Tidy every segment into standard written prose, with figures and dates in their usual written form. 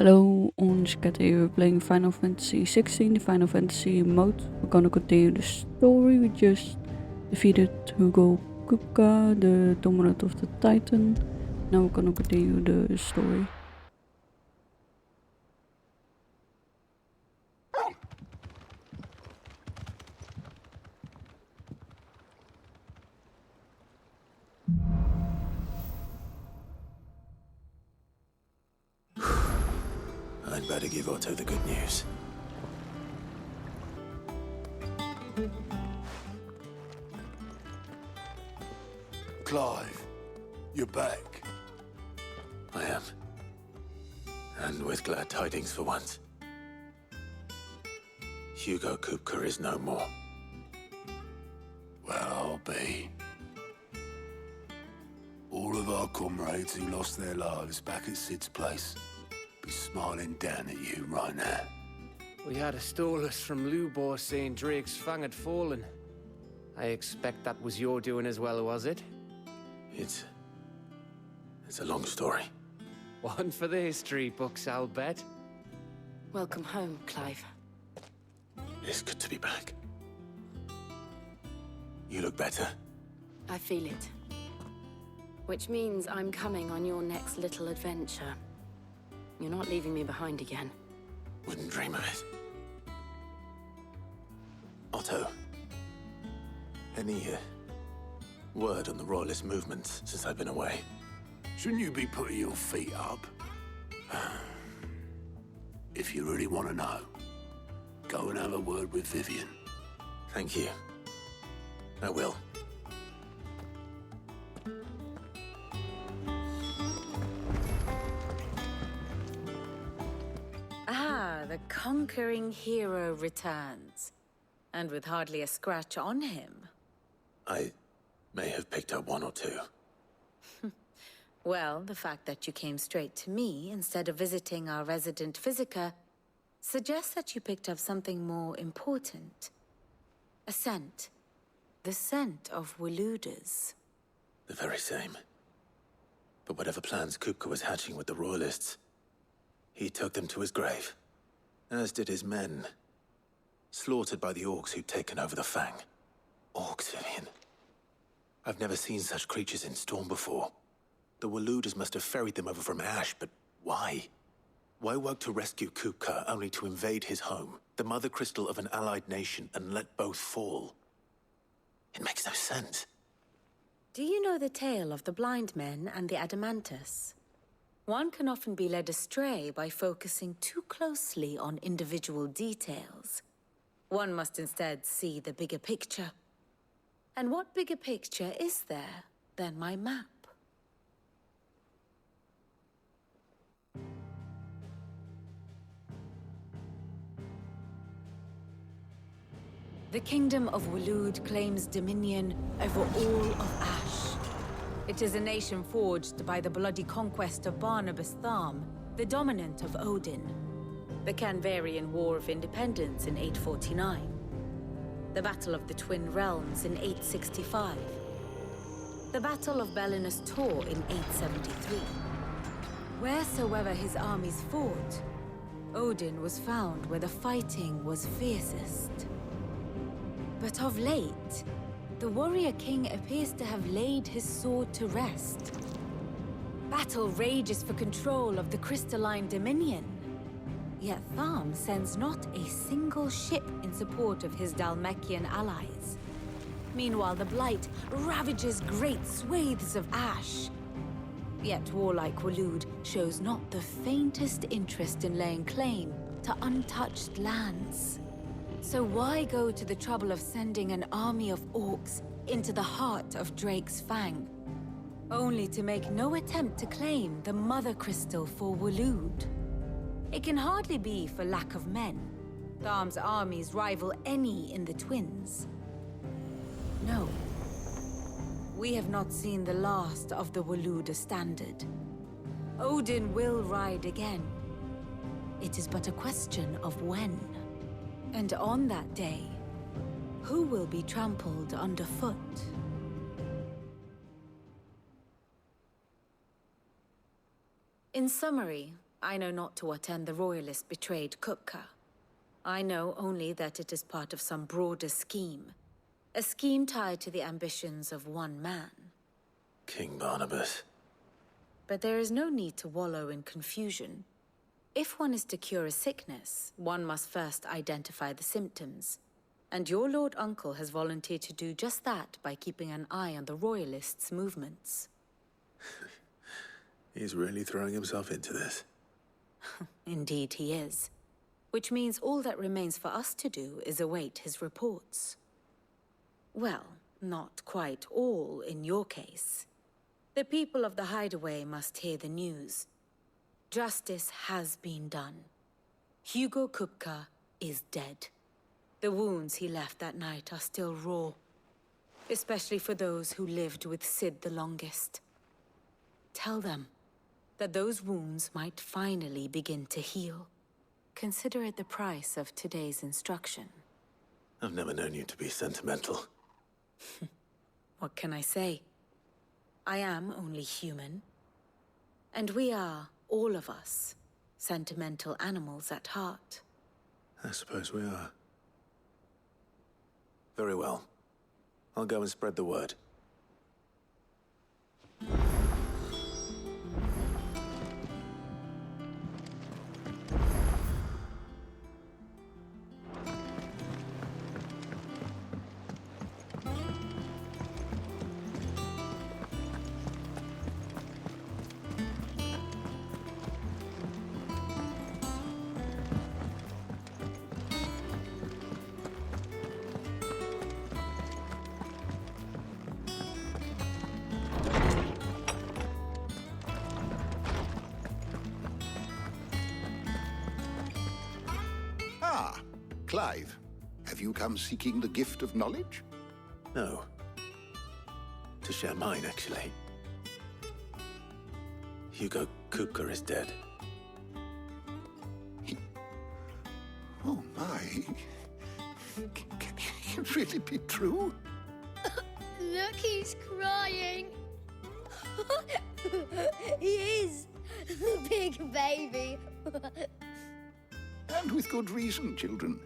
Hello, on Scatter, we're playing Final Fantasy XVI, the Final Fantasy mode. We're gonna continue the story. We just defeated Hugo Kupka, the dominant of the Titan. Now we're gonna continue the story. I'd better give Otto the good news. Clive, you're back. I am. And with glad tidings for once. Hugo Kupka is no more. Well, I'll be. All of our comrades who lost their lives back at Sid's place be smiling down at you right now. We had a stolus from Lubor saying Drake's fang had fallen. I expect that was your doing as well, was it? It's a long story. One for the history books, I'll bet. Welcome home, Clive. It's good to be back. You look better. I feel it. Which means I'm coming on your next little adventure. You're not leaving me behind again. Wouldn't dream of it. Otto. Any word on the Royalist movements since I've been away? Shouldn't you be putting your feet up? If you really want to know, go and have a word with Vivian. Thank you. I will. The conquering hero returns. And with hardly a scratch on him. I may have picked up one or two. Well, the fact that you came straight to me instead of visiting our resident physiker suggests that you picked up something more important. A scent. The scent of Waludas. The very same. But whatever plans Kupka was hatching with the Royalists, he took them to his grave. As did his men. Slaughtered by the orcs who'd taken over the Fang. Orcs, Vivian. I've never seen such creatures in Storm before. The Waludas must have ferried them over from Ash, but why? Why work to rescue Kupka only to invade his home, the mother crystal of an allied nation, and let both fall? It makes no sense. Do you know the tale of the blind men and the Adamantus? One can often be led astray by focusing too closely on individual details. One must instead see the bigger picture. And what bigger picture is there than my map? The Kingdom of Waloed claims dominion over all of Ash. It is a nation forged by the bloody conquest of Barnabas Tharm, the dominant of Odin. The Canvarian War of Independence in 849. The Battle of the Twin Realms in 865. The Battle of Belinus Tor in 873. Wheresoever his armies fought, Odin was found where the fighting was fiercest. But of late, the warrior king appears to have laid his sword to rest. Battle rages for control of the crystalline dominion. Yet Tharm sends not a single ship in support of his Dhalmekian allies. Meanwhile, the Blight ravages great swathes of Ash. Yet warlike Waloed shows not the faintest interest in laying claim to untouched lands. So why go to the trouble of sending an army of orcs into the heart of Drake's Fang, only to make no attempt to claim the Mother Crystal for Waloed? It can hardly be for lack of men. Tharm's armies rival any in the Twins. No. We have not seen the last of the Waluda standard. Odin will ride again. It is but a question of when. And on that day, who will be trampled underfoot? In summary, I know not to what end the Royalists betrayed Kupka. I know only that it is part of some broader scheme. A scheme tied to the ambitions of one man. King Barnabas. But there is no need to wallow in confusion. If one is to cure a sickness, one must first identify the symptoms. And your Lord Uncle has volunteered to do just that by keeping an eye on the Royalists' movements. He's really throwing himself into this. Indeed he is. Which means all that remains for us to do is await his reports. Well, not quite all in your case. The people of the Hideaway must hear the news. Justice has been done. Hugo Kupka is dead. The wounds he left that night are still raw, especially for those who lived with Sid the longest. Tell them that those wounds might finally begin to heal. Consider it the price of today's instruction. I've never known you to be sentimental. What can I say? I am only human. And we are, all of us, sentimental animals at heart. I suppose we are. Very well. I'll go and spread the word. Clive, have you come seeking the gift of knowledge? No. To share mine, actually. Hugo Kupka is dead. Oh my. Can it really be true? Look, he's crying. He is. Big baby. And with good reason, children.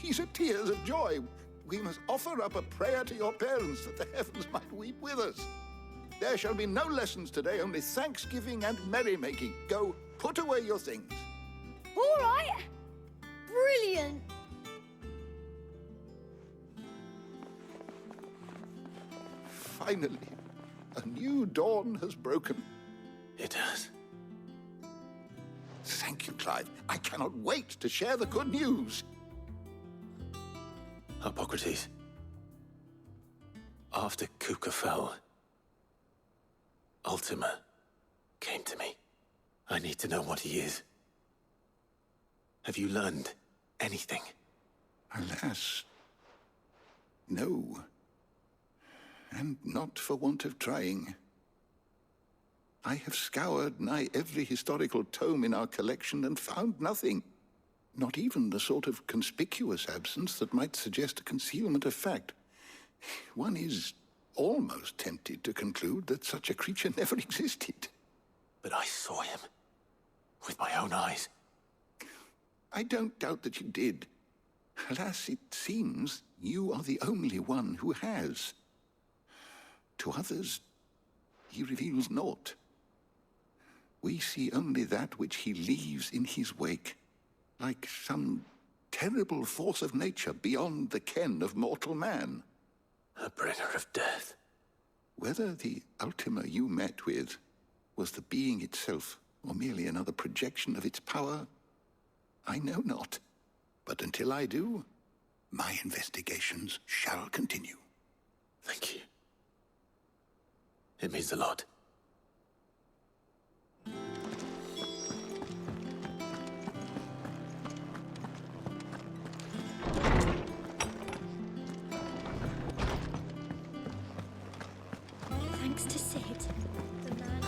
These are tears of joy. We must offer up a prayer to your parents that the heavens might weep with us. There shall be no lessons today, only thanksgiving and merrymaking. Go, put away your things. All right. Brilliant. Finally, a new dawn has broken. It has. Thank you, Clive. I cannot wait to share the good news. Harpocrates. After Kupka fell, Ultima came to me. I need to know what he is. Have you learned anything? Alas, no. And not for want of trying. I have scoured nigh every historical tome in our collection and found nothing. Not even the sort of conspicuous absence that might suggest a concealment of fact. One is almost tempted to conclude that such a creature never existed. But I saw him. With my own eyes. I don't doubt that you did. Alas, it seems you are the only one who has. To others, he reveals naught. We see only that which he leaves in his wake, like some terrible force of nature beyond the ken of mortal man. A bringer of death. Whether the Ultima you met with was the being itself, or merely another projection of its power, I know not. But until I do, my investigations shall continue. Thank you. It means a lot. Thanks to Sid, the man.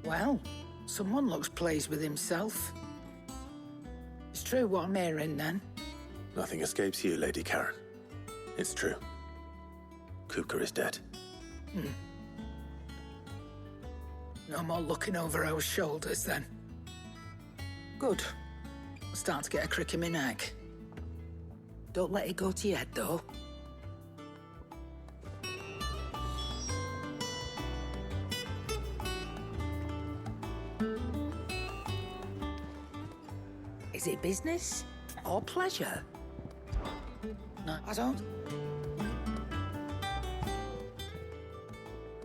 Well, someone looks pleased with himself. It's true what I'm hearing, then. Nothing escapes you, Lady Karen. It's true. Kupka is dead. No more looking over our shoulders, then. Good. I'm starting to get a crick in my neck. Don't let it go to your head, though. Is it business or pleasure? No, I don't.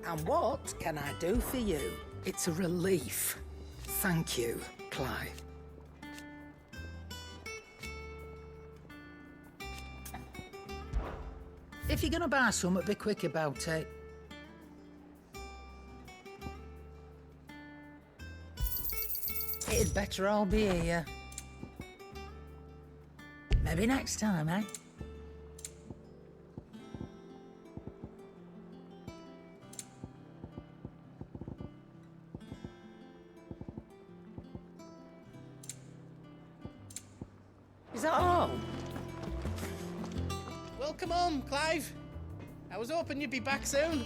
And what can I do for you? It's a relief. Thank you, Clive. If you're gonna buy something, be quick about it. It'd better all be here. Maybe next time, eh? Is that all? Welcome home, Clive. I was hoping you'd be back soon.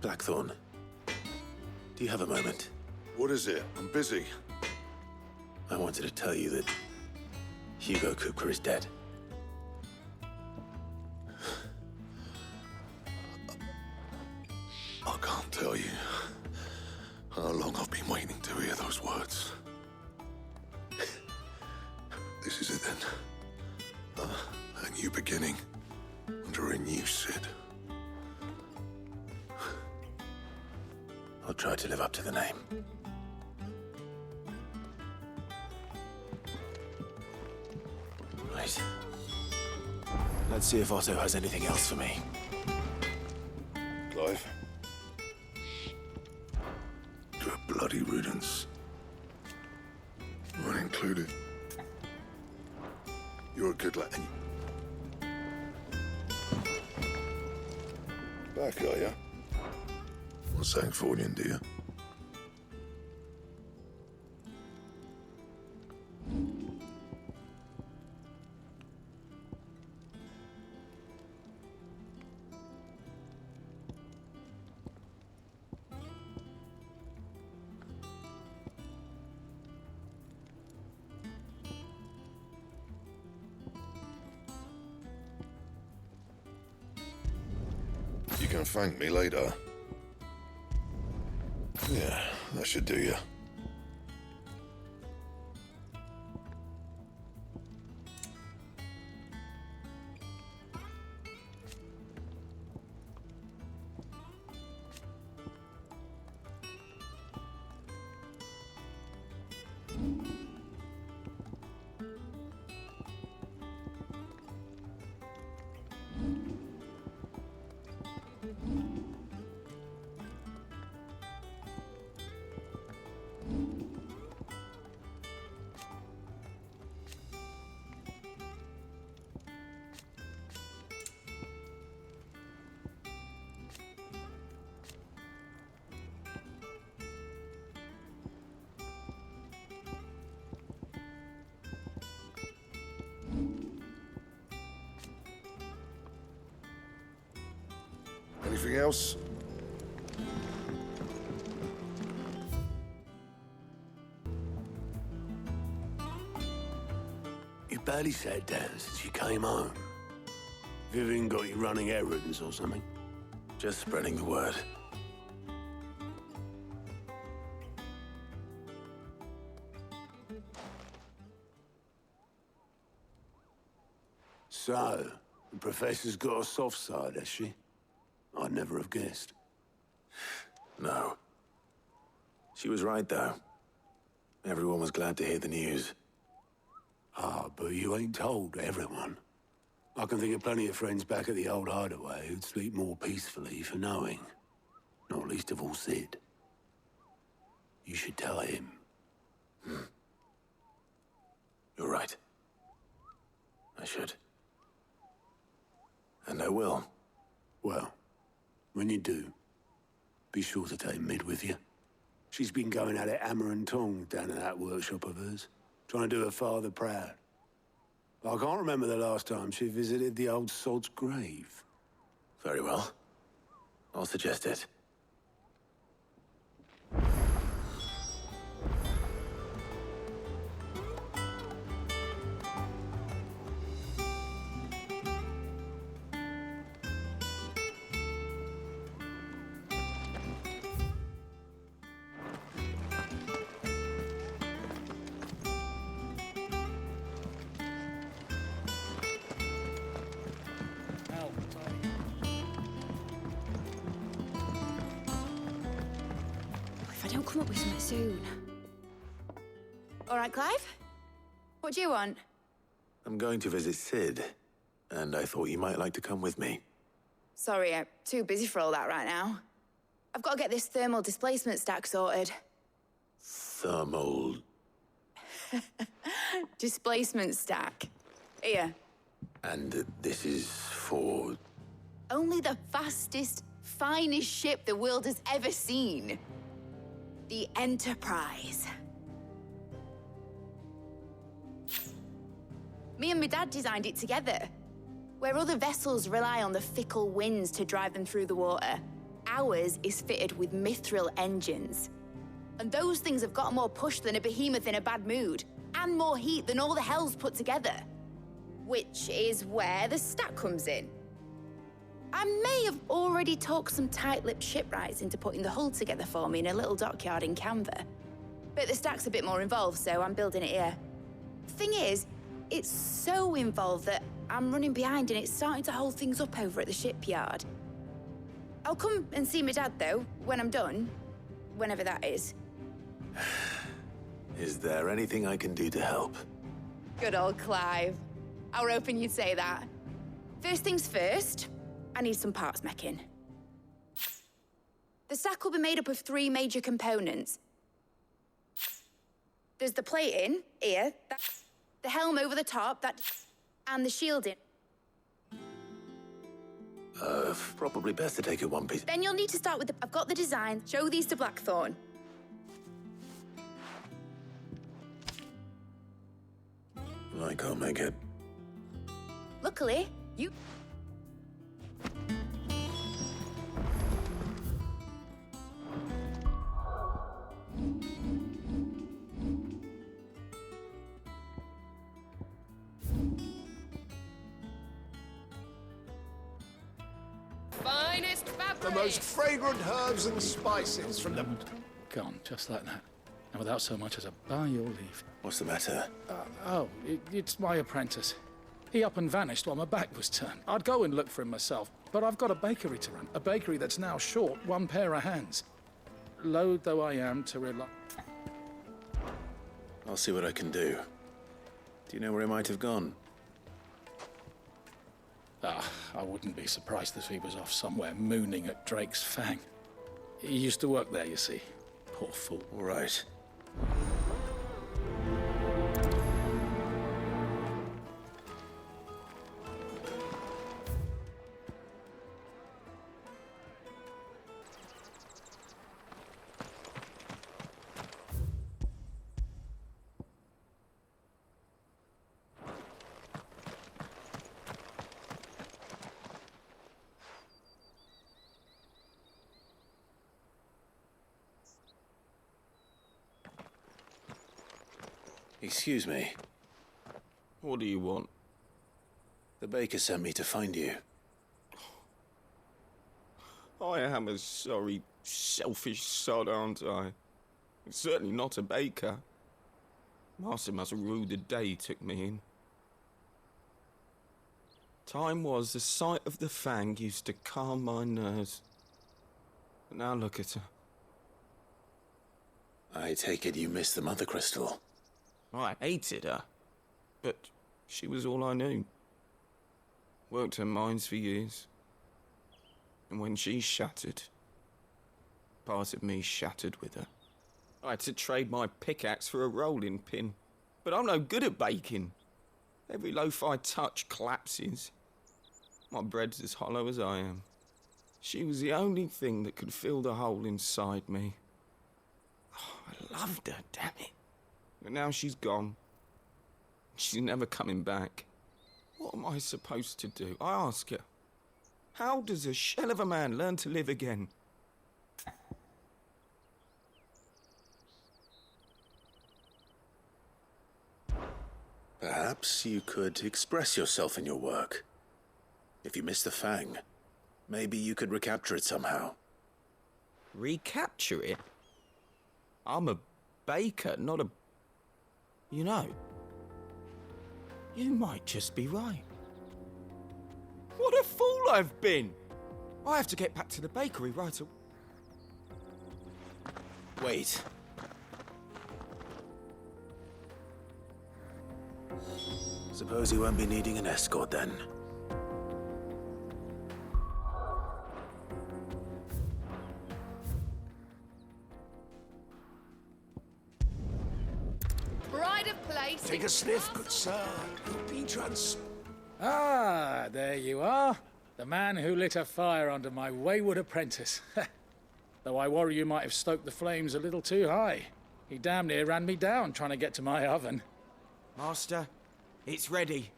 Blackthorne, do you have a moment? What is it? I'm busy. I wanted to tell you that Hugo Kupka is dead. I can't tell you how long I've been waiting to hear those words. This is it then. A new beginning under a new Sid. I'll try to live up to the name. Right. Let's see if Otto has anything else for me. Clive. To a bloody riddance. Mine included. You're a good lad. Back, are ya? Not saying Fordian, do you? You can thank me later. Yeah, that should do you. Anything else? You barely sat down since you came home. Vivian got you running errands or something? Just spreading the word. So, the Professor's got a soft side, has she? I'd never have guessed. No. She was right, though. Everyone was glad to hear the news. Ah, but you ain't told everyone. I can think of plenty of friends back at the old hideaway who'd sleep more peacefully for knowing. Not least of all Sid. You should tell him. You're right. I should. And I will. Well, when you do, be sure to take Mid with you. She's been going at it hammer and tongs down at that workshop of hers, trying to do her father proud. I can't remember the last time she visited the old sod's grave. Very well. I'll suggest it. If I don't come up with something soon. All right, Clive? What do you want? I'm going to visit Sid, and I thought you might like to come with me. Sorry, I'm too busy for all that right now. I've got to get this thermal displacement stack sorted. Thermal... Displacement stack. Here. And this is for... Only the fastest, finest ship the world has ever seen. The Enterprise. Me and my dad designed it together. Where other vessels rely on the fickle winds to drive them through the water, ours is fitted with mithril engines. And those things have got more push than a behemoth in a bad mood, and more heat than all the hells put together. Which is where the stack comes in. I may have already talked some tight-lipped shipwrights into putting the hull together for me in a little dockyard in Canva. But the stack's a bit more involved, so I'm building it here. The thing is, it's so involved that I'm running behind and it's starting to hold things up over at the shipyard. I'll come and see my dad, though, when I'm done. Whenever that is. Is there anything I can do to help? Good old Clive. I were hoping you'd say that. First things first, I need some parts meching. The stack will be made up of 3 major components. There's the plating, here, the helm over the top, and the shielding. Probably best to take it one piece. Then you'll need to start with I've got the design. Show these to Blackthorne. I can't make it. Luckily, you... Finest fabric! The most fragrant herbs and spices from the... Gone, just like that. And without so much as a by your leave. What's the matter? It's my apprentice. He up and vanished while my back was turned. I'd go and look for him myself, but I've got a bakery to run. A bakery that's now short 1 pair of hands. Loath though I am to rely... I'll see what I can do. Do you know where he might have gone? I wouldn't be surprised if he was off somewhere mooning at Drake's Fang. He used to work there, you see. Poor fool. All right. Excuse me. What do you want? The baker sent me to find you. I am a sorry, selfish sod, aren't I? I'm certainly not a baker. Master must have ruled the day he took me in. Time was the sight of the Fang used to calm my nerves. But now look at her. I take it you missed the Mother Crystal. I hated her, but she was all I knew. Worked her mines for years. And when she shattered, part of me shattered with her. I had to trade my pickaxe for a rolling pin, but I'm no good at baking. Every loaf I touch collapses. My bread's as hollow as I am. She was the only thing that could fill the hole inside me. Oh, I loved her, damn it. But now she's gone. She's never coming back. What am I supposed to do? I ask her. How does a shell of a man learn to live again? Perhaps you could express yourself in your work. If you miss the fang, maybe you could recapture it somehow. Recapture it? I'm a baker, not a... You know, you might just be right. What a fool I've been! I have to get back to the bakery right away. Wait. Suppose you won't be needing an escort then. Pride of place. Take a sniff, good sir. You'll be Ah, there you are. The man who lit a fire under my wayward apprentice. Though I worry you might have stoked the flames a little too high. He damn near ran me down trying to get to my oven. Master, it's ready.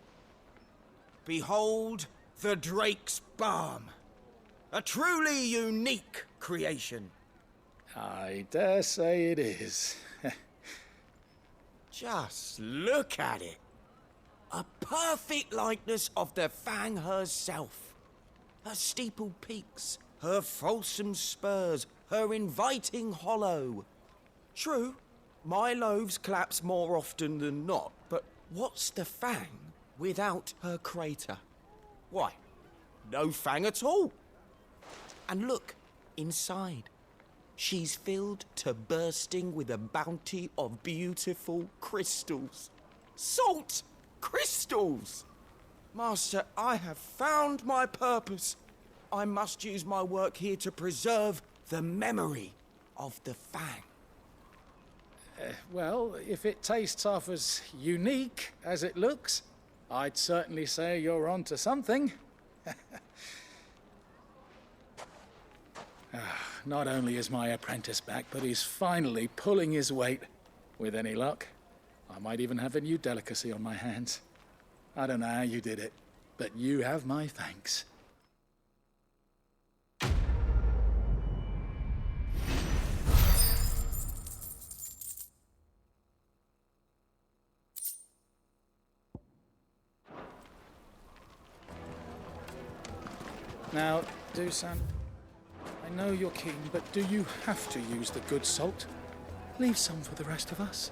Behold the Drake's Balm. A truly unique creation. I dare say it is. Just look at it. A perfect likeness of the Fang herself. Her steepled peaks, her fulsome spurs, her inviting hollow. True, my loaves collapse more often than not, but what's the Fang without her crater? Why, no Fang at all. And look, inside. She's filled to bursting with a bounty of beautiful crystals. Salt crystals! Master, I have found my purpose. I must use my work here to preserve the memory of the Fang. Well, if it tastes half as unique as it looks, I'd certainly say you're onto something. Not only is my apprentice back, but he's finally pulling his weight. With any luck, I might even have a new delicacy on my hands. I don't know how you did it, but you have my thanks. Now, Dusan, I know you're keen, but do you have to use the good salt? Leave some for the rest of us.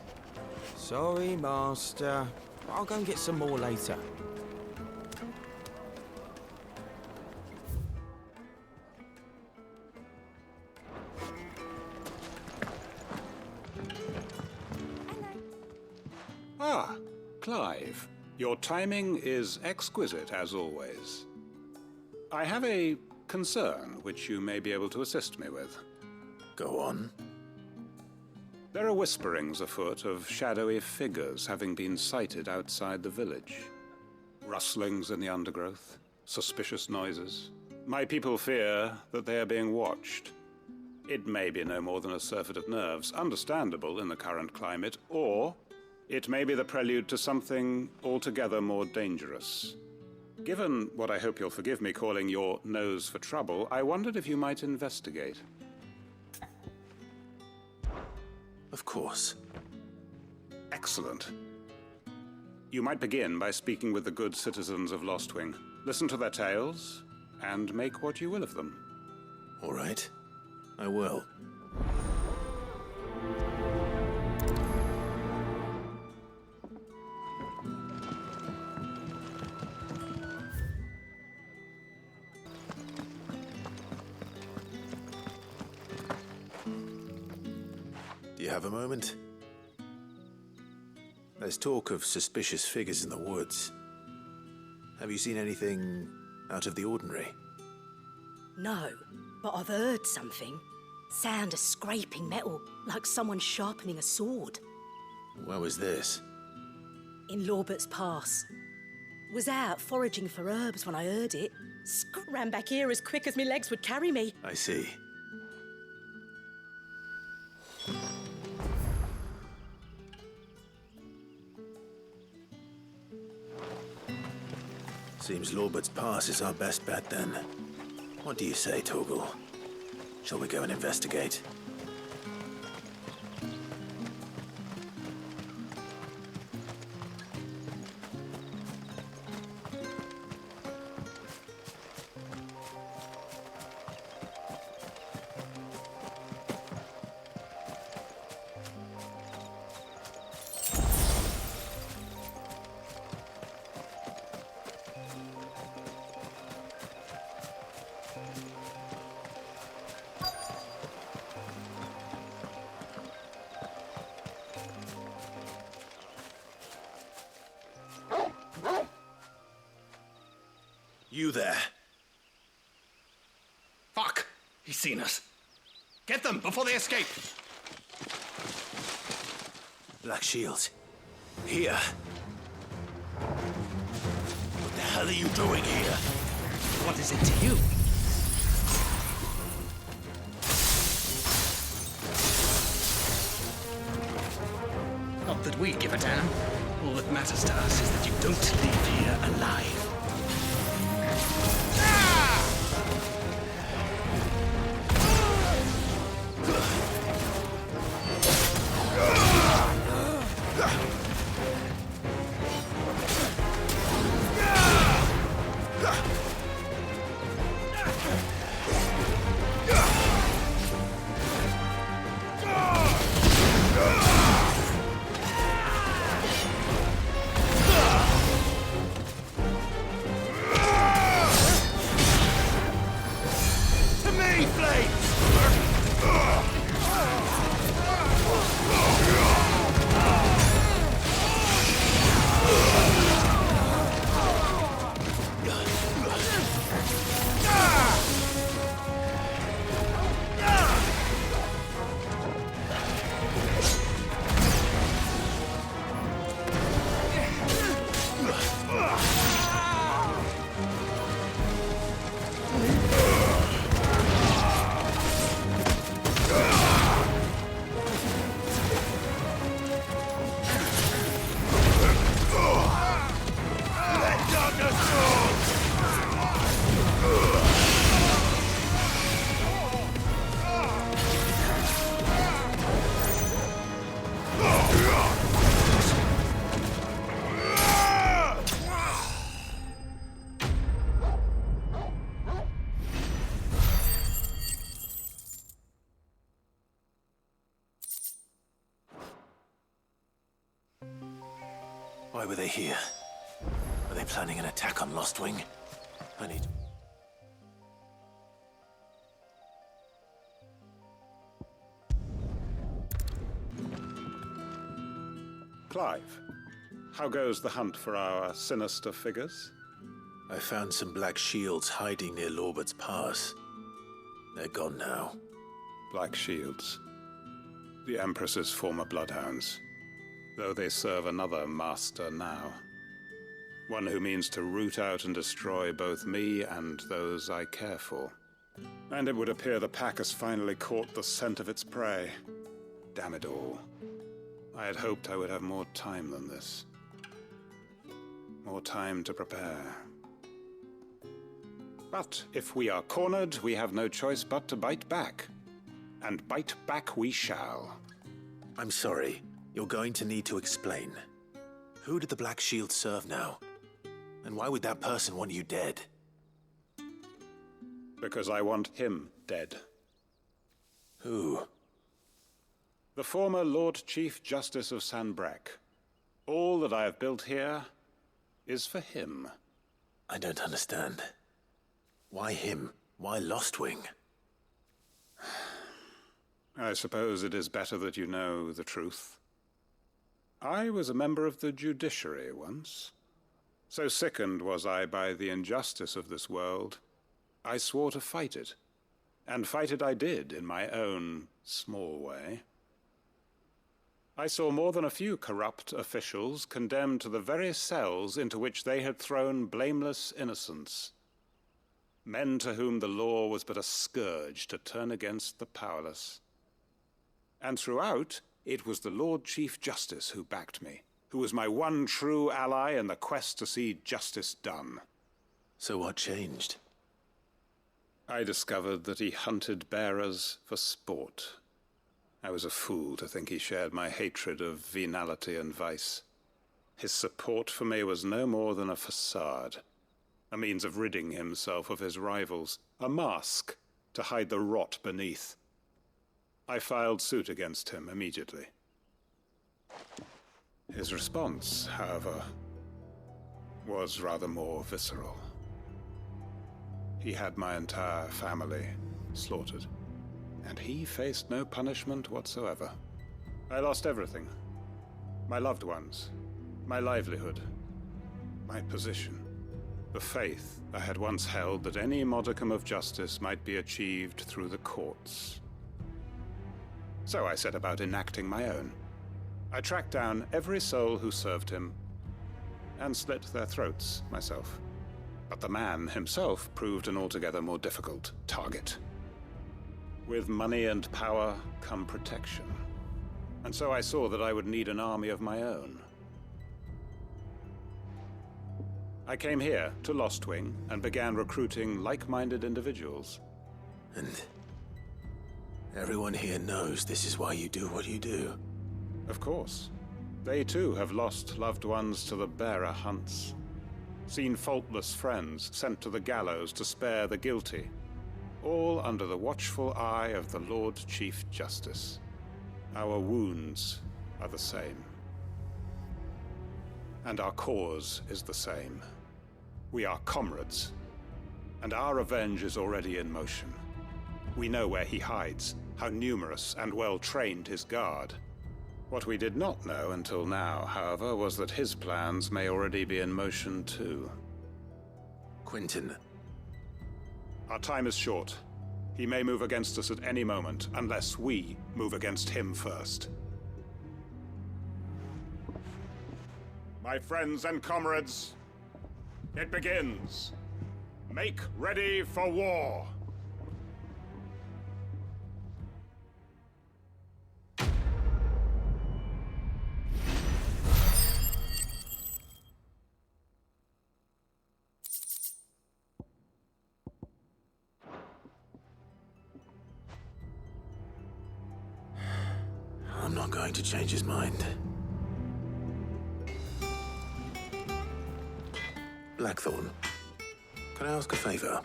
Sorry, Master. I'll go and get some more later. Ah, Clive. Your timing is exquisite, as always. I have a concern which you may be able to assist me with. Go on. There are whisperings afoot of shadowy figures having been sighted outside the village. Rustlings in the undergrowth, suspicious noises. My people fear that they are being watched. It may be no more than a surfeit of nerves, understandable in the current climate, or it may be the prelude to something altogether more dangerous. Given what I hope you'll forgive me calling your nose for trouble, I wondered if you might investigate. Of course. Excellent. You might begin by speaking with the good citizens of Lostwing. Listen to their tales, and make what you will of them. All right. I will. Do you have a moment? There's talk of suspicious figures in the woods. Have you seen anything out of the ordinary? No, but I've heard something. Sound of scraping metal, like someone sharpening a sword. Where was this? In Lorbert's Pass. Was out foraging for herbs when I heard it. Ran back here as quick as my legs would carry me. I see. Seems Lorbert's Pass is our best bet then. What do you say, Torgal? Shall we go and investigate? You there. Fuck! He's seen us. Get them before they escape! Black Shields. Here. What the hell are you doing here? What is it to you? Not that we give a damn. All that matters to us is that you don't leave here alive. Why were they here? Are they planning an attack on Lostwing? I need... Clive, how goes the hunt for our sinister figures? I found some black shields hiding near Lorbert's Pass. They're gone now. Black shields. The Empress's former bloodhounds. Though they serve another master now. One who means to root out and destroy both me and those I care for. And it would appear the pack has finally caught the scent of its prey. Damn it all. I had hoped I would have more time than this. More time to prepare. But if we are cornered, we have no choice but to bite back. And bite back we shall. I'm sorry. You're going to need to explain. Who did the Black Shield serve now? And why would that person want you dead? Because I want him dead. Who? The former Lord Chief Justice of Sanbreque. All that I have built here is for him. I don't understand. Why him? Why Lostwing? I suppose it is better that you know the truth. I was a member of the judiciary once. So sickened was I by the injustice of this world, I swore to fight it. And fight it I did in my own small way. I saw more than a few corrupt officials condemned to the very cells into which they had thrown blameless innocents. Men to whom the law was but a scourge to turn against the powerless. And throughout, it was the Lord Chief Justice who backed me, who was my one true ally in the quest to see justice done. So what changed? I discovered that he hunted bearers for sport. I was a fool to think he shared my hatred of venality and vice. His support for me was no more than a facade, a means of ridding himself of his rivals, a mask to hide the rot beneath. I filed suit against him immediately. His response, however, was rather more visceral. He had my entire family slaughtered, and he faced no punishment whatsoever. I lost everything. My loved ones, my livelihood, my position, the faith I had once held that any modicum of justice might be achieved through the courts. So I set about enacting my own. I tracked down every soul who served him and slit their throats myself. But the man himself proved an altogether more difficult target. With money and power come protection. And so I saw that I would need an army of my own. I came here to Lostwing and began recruiting like-minded individuals. And everyone here knows this is why you do what you do. Of course. They too have lost loved ones to the bearer hunts. Seen faultless friends sent to the gallows to spare the guilty. All under the watchful eye of the Lord Chief Justice. Our wounds are the same. And our cause is the same. We are comrades, and our revenge is already in motion. We know where he hides, how numerous and well-trained his guard. What we did not know until now, however, was that his plans may already be in motion too. Quinten. Our time is short. He may move against us at any moment, unless we move against him first. My friends and comrades, it begins. Make ready for war. I'm not going to change his mind. Blackthorne, can I ask a favor?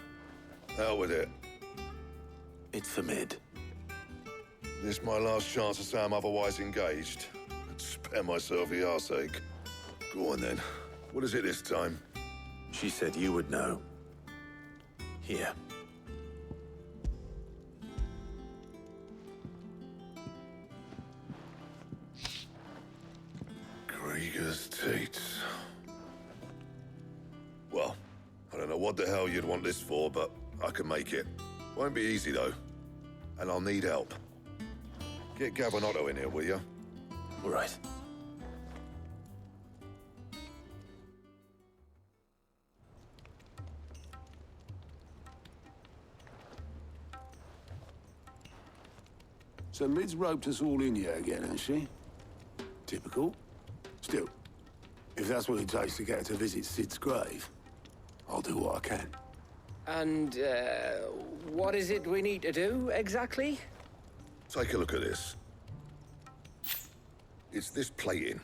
Hell with it. It's for Mid. This my last chance to say I'm otherwise engaged. I'd spare myself the arseache. Go on then. What is it this time? She said you would know. Here. Krieger's teats. Well, I don't know what the hell you'd want this for, but I can make it. Won't be easy, though. And I'll need help. Get Gav and Otto in here, will you? All right. So Mid's roped us all in here again, hasn't she? Typical. Still, if that's what it takes to get her to visit Sid's grave, I'll do what I can. And, what is it we need to do, exactly? Take a look at this. It's this plating.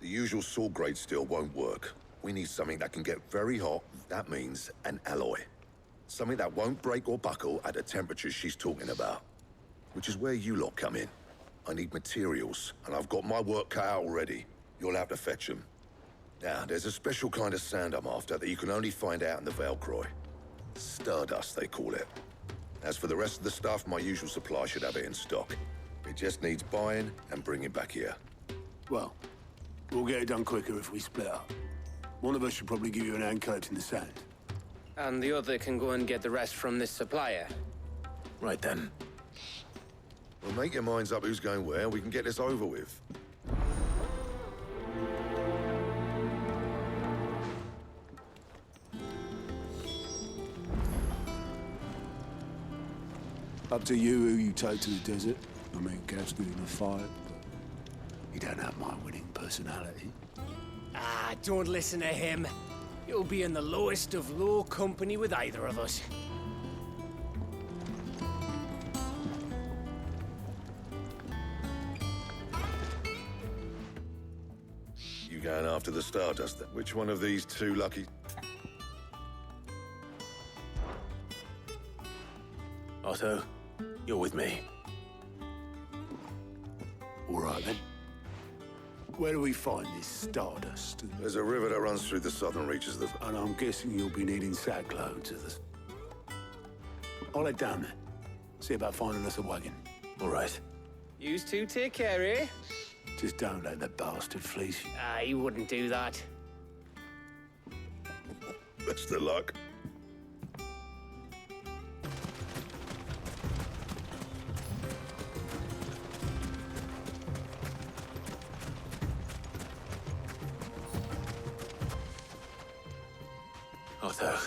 The usual sword grade steel won't work. We need something that can get very hot. That means an alloy. Something that won't break or buckle at the temperatures she's talking about. Which is where you lot come in. I need materials, and I've got my work cut out already. You'll have to fetch them. Now, there's a special kind of sand I'm after that you can only find out in the Valcroy. Stardust, they call it. As for the rest of the stuff, my usual supply should have it in stock. It just needs buying and bringing back here. Well, we'll get it done quicker if we split up. One of us should probably give you an hand coat in the sand. And the other can go and get the rest from this supplier. Right then. Well, make your minds up who's going where, we can get this over with. Up to you who you take to the desert. I mean, Gav's good in a fight, but he don't have my winning personality. Ah, don't listen to him. You'll be in the lowest of low company with either of us. going after the Stardust then? Which one of these two lucky... Otto, you're with me. All right, then. Where do we find this Stardust? There's a river that runs through the southern reaches of the... And I'm guessing you'll be needing sackloads of this. I'll head down there. See about finding us a wagon. All right. Yous two take care, eh? Just don't let the bastard fleece you. He wouldn't do that. Best of luck. Otto,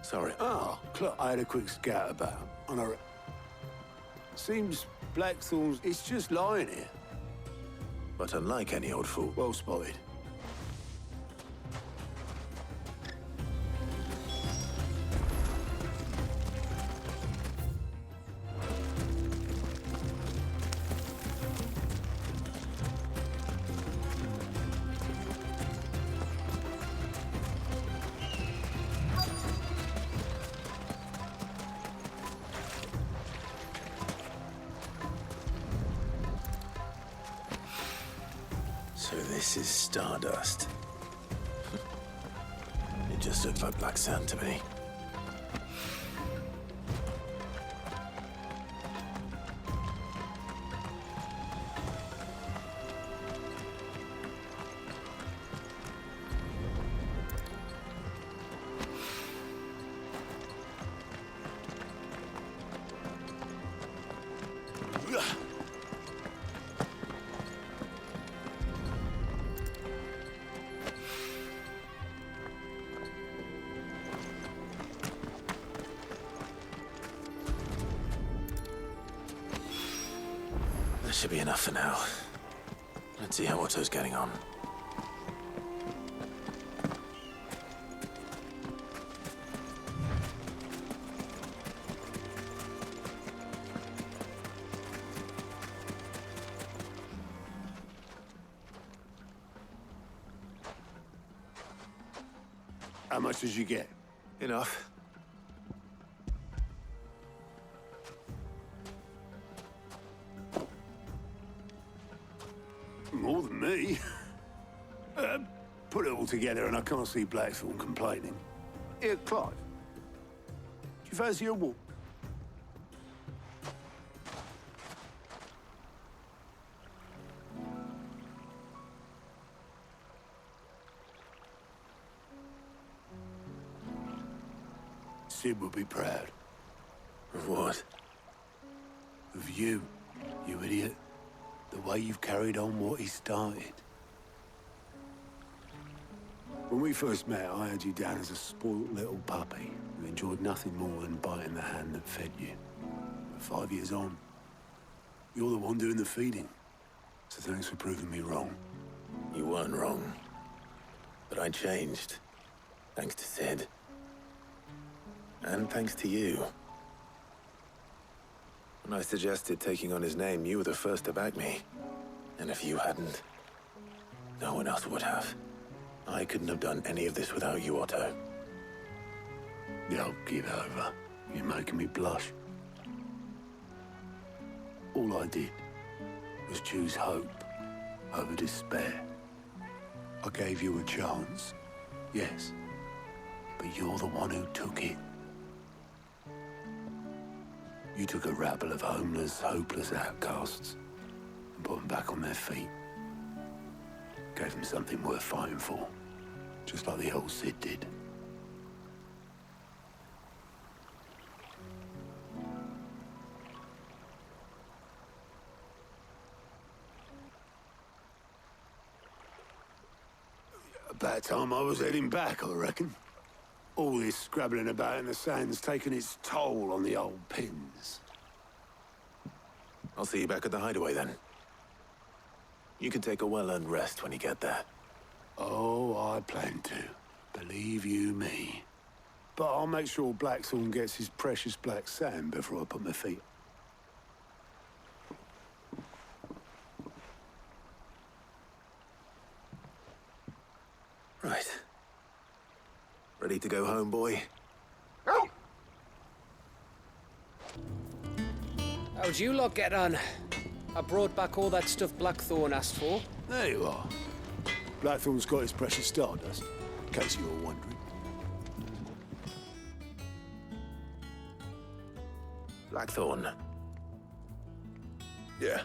sorry. Oh, look, I had a quick scout about, and I... Seems Blackthorne's... It's just lying here. But unlike any old fool. Well spotted. So this is Stardust. It just looks like black sand to me. That should be enough for now. Let's see how Otto's getting on. How much did you get? Enough. More than me. Put it all together and I can't see Blackthorne complaining. Here, Clive. Do you fancy a walk? Sid will be proud. Of what? Of you, you idiot. The way you've carried on what he started. When we first met, I had you down as a spoilt little puppy who enjoyed nothing more than biting the hand that fed you. But 5 years on, you're the one doing the feeding. So thanks for proving me wrong. You weren't wrong. But I changed. Thanks to Sid. And thanks to you. When I suggested taking on his name, you were the first to back me. And if you hadn't, no one else would have. I couldn't have done any of this without you, Otto. Yo, give over. You're making me blush. All I did was choose hope over despair. I gave you a chance, yes, but you're the one who took it. You took a rabble of homeless, hopeless outcasts and put them back on their feet. Gave them something worth fighting for, just like the old Sid did. About time I was heading back, I reckon. All this scrabbling about in the sand's taken its toll on the old pins. I'll see you back at the hideaway then. You can take a well-earned rest when you get there. Oh, I plan to. Believe you me. But I'll make sure Blackthorne gets his precious black sand before I put my feet. Ready to go home, boy? How'd you lot get on? I brought back all that stuff Blackthorne asked for. There you are. Blackthorne's got his precious stardust, in case you were wondering. Blackthorne. Yeah.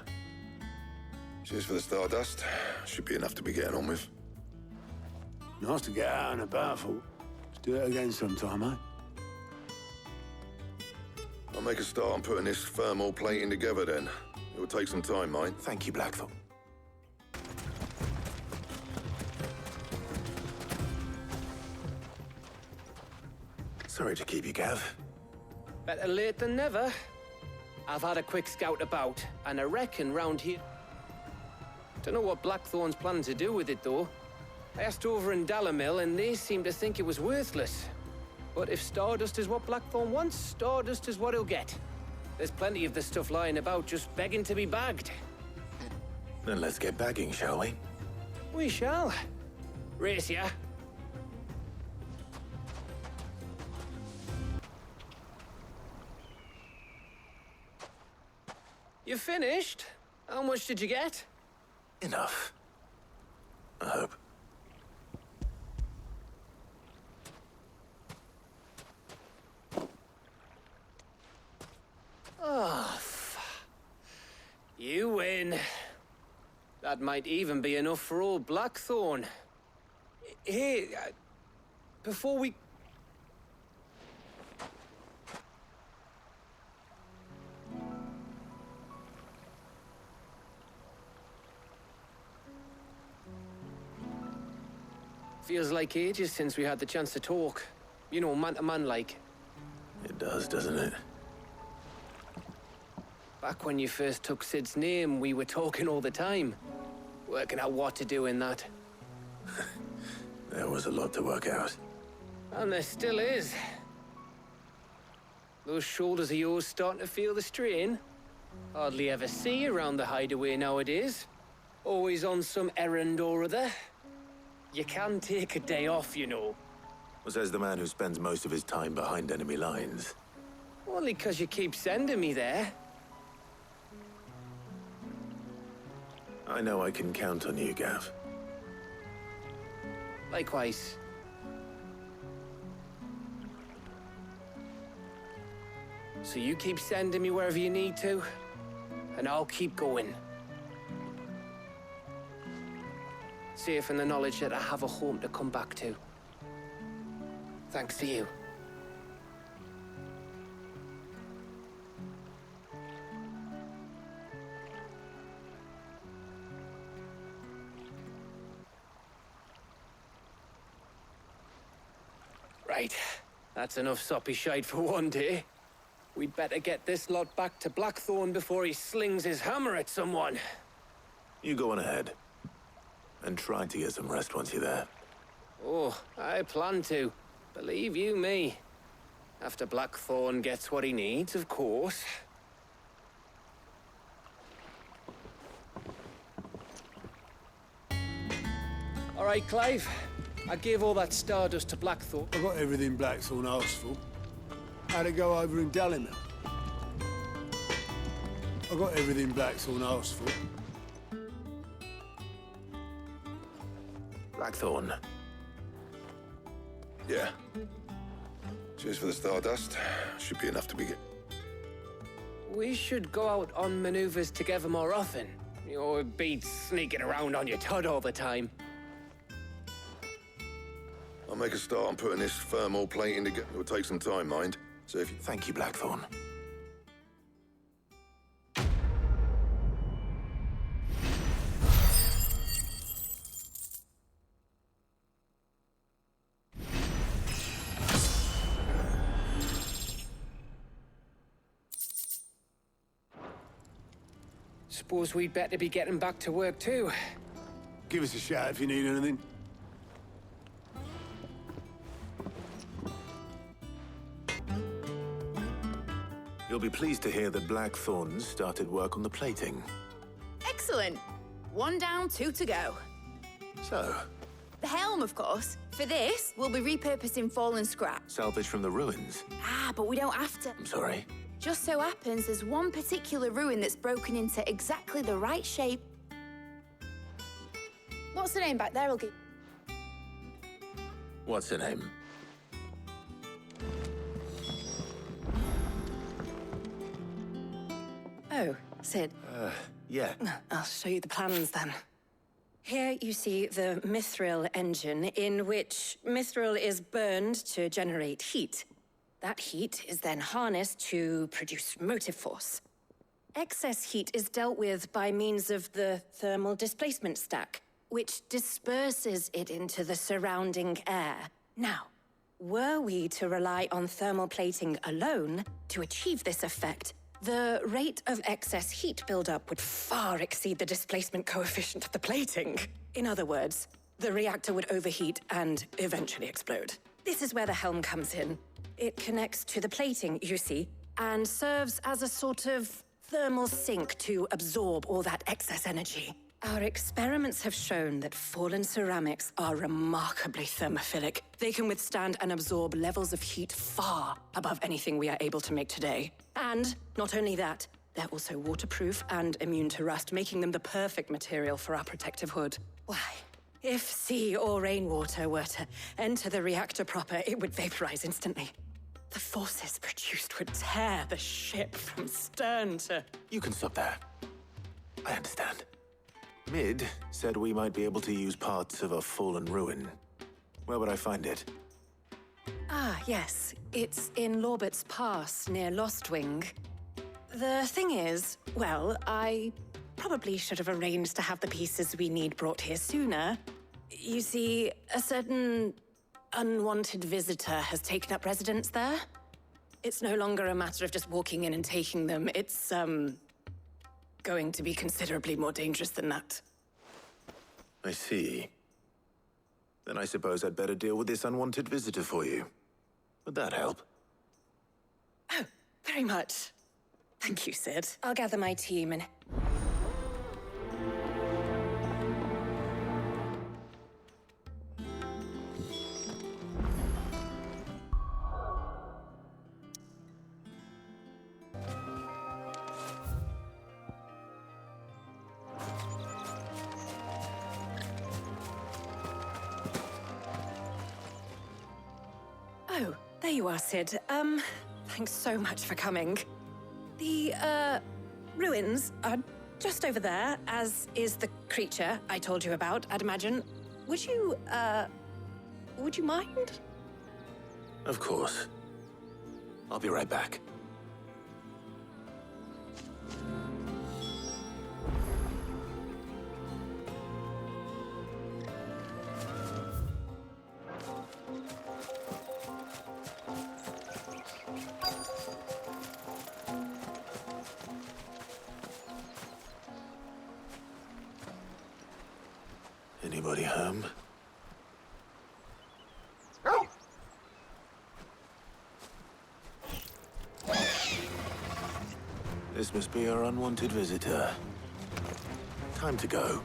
Cheers for the stardust. Should be enough to be getting on with. Nice to get out and about for. Let's do it again sometime, eh? I'll make a start on putting this thermal plating together then. It will take some time, mind. Thank you, Blackthorne. Sorry to keep you, Gav. Better late than never. I've had a quick scout about, and I reckon round here... Don't know what Blackthorne's planning to do with it, though. I asked over in Dalamil, and they seem to think it was worthless. But if Stardust is what Blackthorne wants, Stardust is what he'll get. There's plenty of the stuff lying about, just begging to be bagged. Then let's get bagging, shall we? We shall. Race ya. You finished? How much did you get? Enough. I hope. Oh, you win. That might even be enough for old Blackthorne. Hey, before we... Feels like ages since we had the chance to talk. You know, man to man like. It does, doesn't it? Back when you first took Sid's name, we were talking all the time. Working out what to do in that. There was a lot to work out. And there still is. Those shoulders of yours starting to feel the strain. Hardly ever see you around the hideaway nowadays. Always on some errand or other. You can take a day off, you know. Says the man who spends most of his time behind enemy lines. Only 'cause you keep sending me there. I know I can count on you, Gav. Likewise. So you keep sending me wherever you need to, and I'll keep going. Safe in the knowledge that I have a home to come back to. Thanks to you. Right, that's enough soppy shite for one day. We'd better get this lot back to Blackthorne before he slings his hammer at someone. You go on ahead. And try to get some rest once you're there. Oh, I plan to. Believe you me. After Blackthorne gets what he needs, of course. All right, Clive. I gave all that stardust to Blackthorne. I got everything Blackthorne asked for. How'd it go over in Dalamil? I got everything Blackthorne asked for. Blackthorne. Yeah. Cheers for the stardust. Should be enough to be... We should go out on maneuvers together more often. You know, it beats sneaking around on your tud all the time. I'll make a start on putting this thermal plating together. It will take some time, mind. So if you... Thank you, Blackthorne. Suppose we'd better be getting back to work too. Give us a shout if you need anything. You'll be pleased to hear that Blackthorne's started work on the plating. Excellent. 1 down, 2 to go. So? The helm, of course. For this, we'll be repurposing fallen scrap. Salvage from the ruins. Ah, but we don't have to. I'm sorry. Just so happens there's one particular ruin that's broken into exactly the right shape. What's the name back there, I'll give? What's her name? Oh, Sid. Yeah. I'll show you the plans then. Here you see the mithril engine, in which mithril is burned to generate heat. That heat is then harnessed to produce motive force. Excess heat is dealt with by means of the thermal displacement stack, which disperses it into the surrounding air. Now, were we to rely on thermal plating alone to achieve this effect, the rate of excess heat buildup would far exceed the displacement coefficient of the plating. In other words, the reactor would overheat and eventually explode. This is where the helm comes in. It connects to the plating, you see, and serves as a sort of thermal sink to absorb all that excess energy. Our experiments have shown that fallen ceramics are remarkably thermophilic. They can withstand and absorb levels of heat far above anything we are able to make today. And not only that, they're also waterproof and immune to rust, making them the perfect material for our protective hood. Why, if sea or rainwater were to enter the reactor proper, it would vaporize instantly. The forces produced would tear the ship from stern to... You can stop there. I understand. Mid said we might be able to use parts of a fallen ruin. Where would I find it? Ah, yes. It's in Lorbert's Pass, near Lostwing. The thing is, well, I probably should have arranged to have the pieces we need brought here sooner. You see, a certain unwanted visitor has taken up residence there. It's no longer a matter of just walking in and taking them. It's, going to be considerably more dangerous than that. I see. Then I suppose I'd better deal with this unwanted visitor for you. Would that help? Oh, very much. Thank you, Sid. I'll gather my team and... Oh, there you are, Sid. Thanks so much for coming. The, ruins are just over there, as is the creature I told you about, I'd imagine. Would you mind? Of course. I'll be right back. Anybody home? This must be our unwanted visitor. Time to go.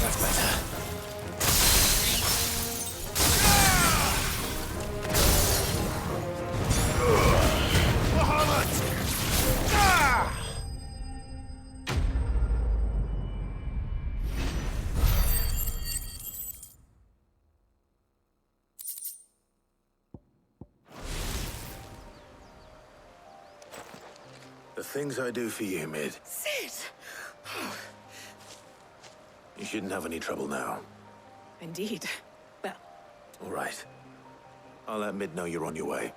That's better. The things I do for you, Mid. Sith! You shouldn't have any trouble now. Indeed. Well, All right. I'll let Mid know you're on your way.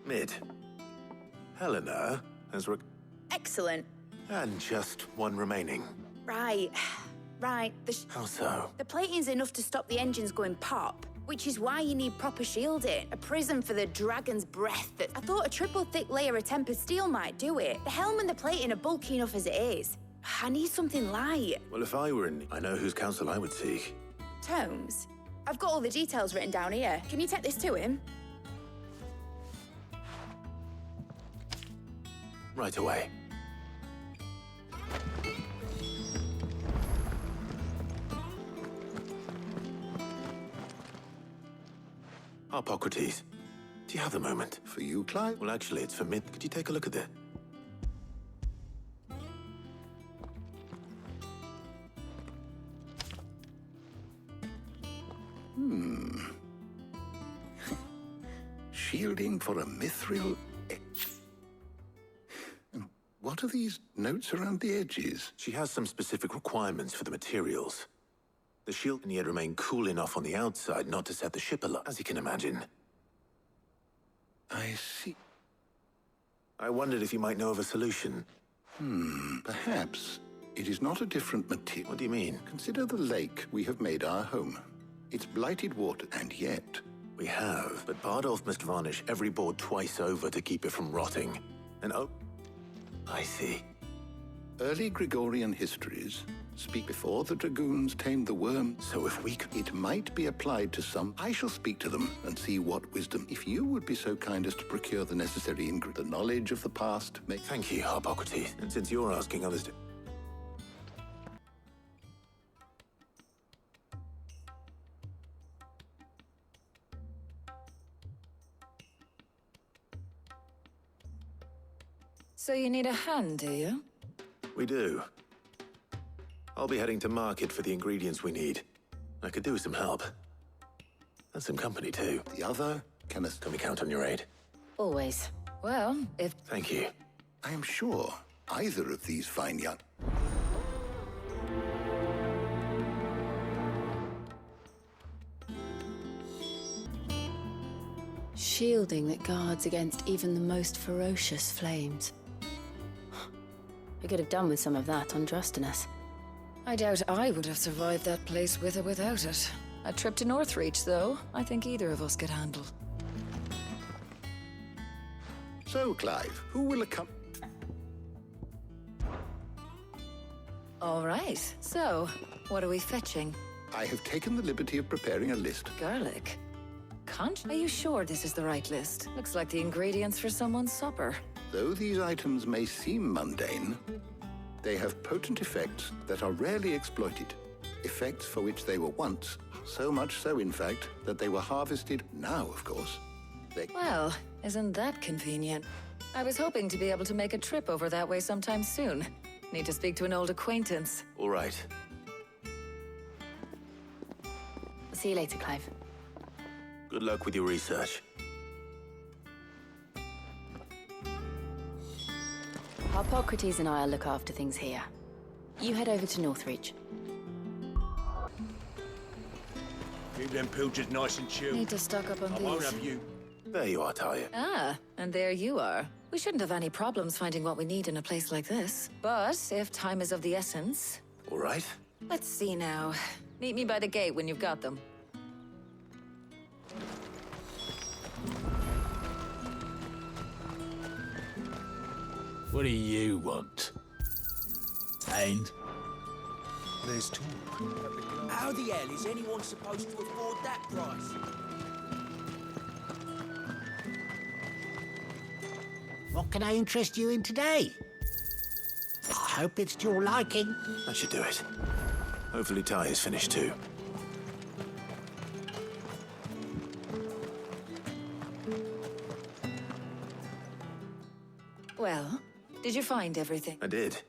Mid. Helena has Excellent. and just one remaining. Right. Right. How so? The plating's enough to stop the engines going pop, which is why you need proper shielding. A prism for the dragon's breath that I thought a triple thick layer of tempered steel might do it. The helm and the plating are bulky enough as it is. I need something light. Well, if I were in, I know whose counsel I would seek. Tomes? I've got all the details written down here. Can you take this to him? Right away. Harpocrates, do you have a moment? For you, Clive? Well, actually, it's for Mid. Could you take a look at it? Shielding for a mithril. What are these notes around the edges? She has some specific requirements for the materials. The shield can yet remain cool enough on the outside not to set the ship alight, as you can imagine. I see. I wondered if you might know of a solution. Perhaps. It is not a different material. What do you mean? Consider the lake we have made our home. It's blighted water, and yet... We have, but Bardolph must varnish every board twice over to keep it from rotting. And oh, I see. Early Gregorian histories speak before the dragoons tamed the worm. So if we could... It might be applied to some. I shall speak to them and see what wisdom. If you would be so kind as to procure the necessary the knowledge of the past may... Thank you, Harpocrates. And since you're asking others to... So you need a hand, do you? We do. I'll be heading to market for the ingredients we need. I could do with some help. And some company, too. The other can we count on your aid? Always. Well, if... Thank you. I am sure either of these fine young... Shielding that guards against even the most ferocious flames. We could have done with some of that on Drustinus. I doubt I would have survived that place with or without it. A trip to Northreach, though, I think either of us could handle. So, Clive, who will accompany... All right. So, what are we fetching? I have taken the liberty of preparing a list. Garlic. Are you sure this is the right list? Looks like the ingredients for someone's supper. Though these items may seem mundane, they have potent effects that are rarely exploited. Effects for which they were once, so much so, in fact, that they were harvested now, of course. Well, isn't that convenient? I was hoping to be able to make a trip over that way sometime soon. Need to speak to an old acquaintance. All right. See you later, Clive. Good luck with your research. Harpocrates and I'll look after things here. You head over to Northreach. Keep them pilgers nice and chilled. Need to stock up on I these. won't have you. There you are, Tarja. Ah, and there you are. We shouldn't have any problems finding what we need in a place like this. But if time is of the essence... All right. Let's see now. Meet me by the gate when you've got them. What do you want? And? There's talk. How the hell is anyone supposed to afford that price? What can I interest you in today? I hope it's to your liking. That should do it. Hopefully Tarja's finished too. Well, did you find everything? I did.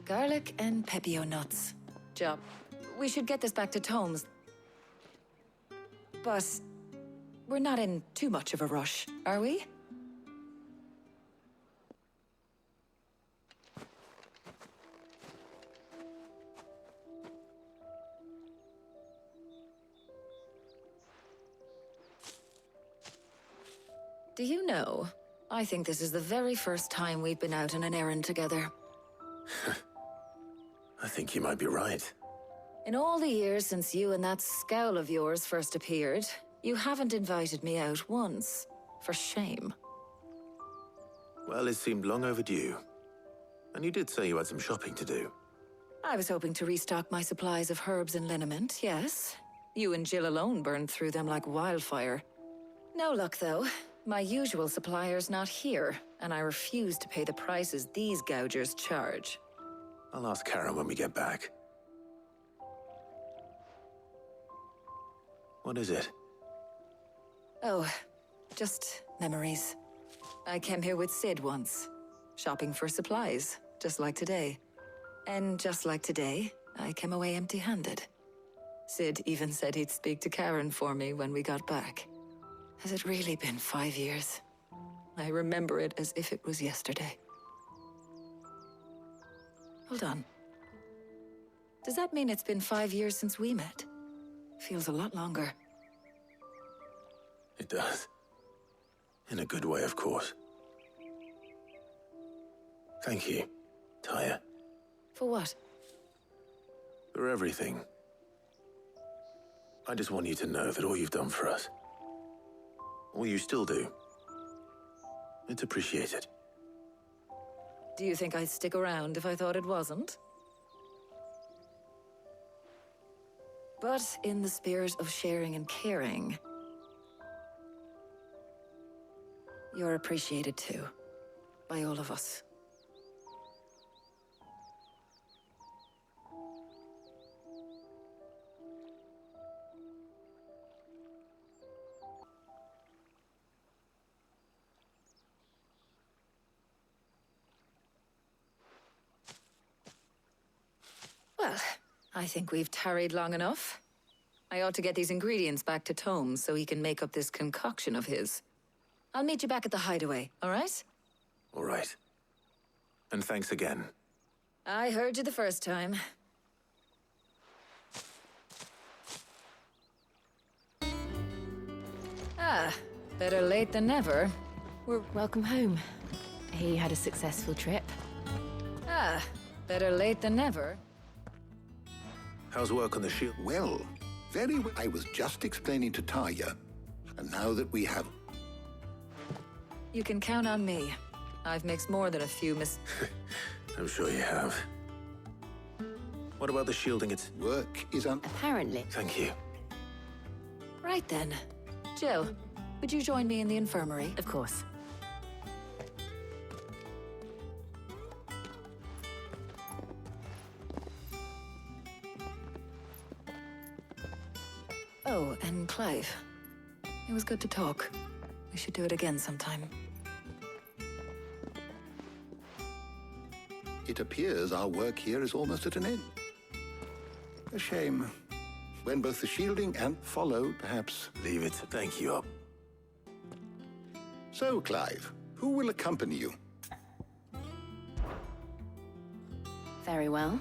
Garlic and pepio nuts. Job. We should get this back to Tomes. But we're not in too much of a rush, are we? Do you know, I think this is the very first time we've been out on an errand together. I think you might be right. In all the years since you and that scowl of yours first appeared, you haven't invited me out once. For shame. Well, it seemed long overdue. And you did say you had some shopping to do. I was hoping to restock my supplies of herbs and liniment, yes. You and Jill alone burned through them like wildfire. No luck, though. My usual supplier's not here, and I refuse to pay the prices these gougers charge. I'll ask Karen when we get back. What is it? Oh, just memories. I came here with Sid once, shopping for supplies, just like today. And just like today, I came away empty-handed. Sid even said he'd speak to Karen for me when we got back. Has it really been 5 years? I remember it as if it was yesterday. Hold on. Does that mean it's been 5 years since we met? Feels a lot longer. It does. In a good way, of course. Thank you, Tarja. For what? For everything. I just want you to know that all you've done for us, all you still do, it's appreciated. Do you think I'd stick around if I thought it wasn't? But in the spirit of sharing and caring, you're appreciated too, by all of us. Well, I think we've tarried long enough. I ought to get these ingredients back to Tomes so he can make up this concoction of his. I'll meet you back at the hideaway, all right? All right. And thanks again. I heard you the first time. Ah, better late than never. We're welcome home. He had a successful trip. Ah, better late than never. How's work on the shield? Well, very well. I was just explaining to Tarja. And now that we have... You can count on me. I've mixed more than a few I'm sure you have. What about the shielding? Its work is on... Apparently. Thank you. Right then. Jill, would you join me in the infirmary? Of course. Oh, and Clive. It was good to talk. We should do it again sometime. It appears our work here is almost at an end. A shame. When both the shielding and follow, perhaps... Leave it. Thank you, Up. So, Clive, who will accompany you? Very well.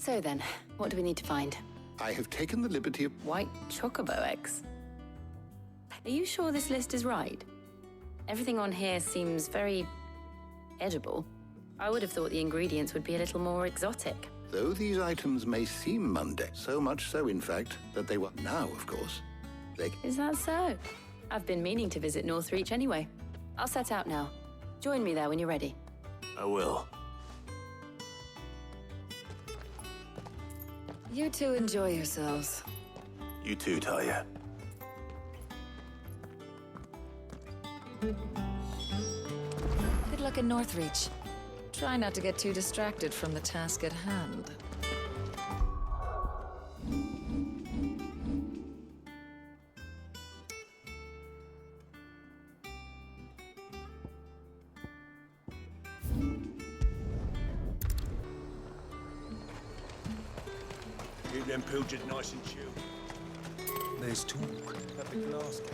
So then, what do we need to find? I have taken the liberty of... White chocobo eggs. Are you sure this list is right? Everything on here seems very edible. I would have thought the ingredients would be a little more exotic. Though these items may seem mundane, so much so, in fact, that they were now, of course. Is that so? I've been meaning to visit Northreach anyway. I'll set out now. Join me there when you're ready. I will. You two enjoy yourselves. You too, Talia. Good luck in Northreach. Try not to get too distracted from the task at hand. Keep them pilgers nice and chill. There's talk at the glass gate.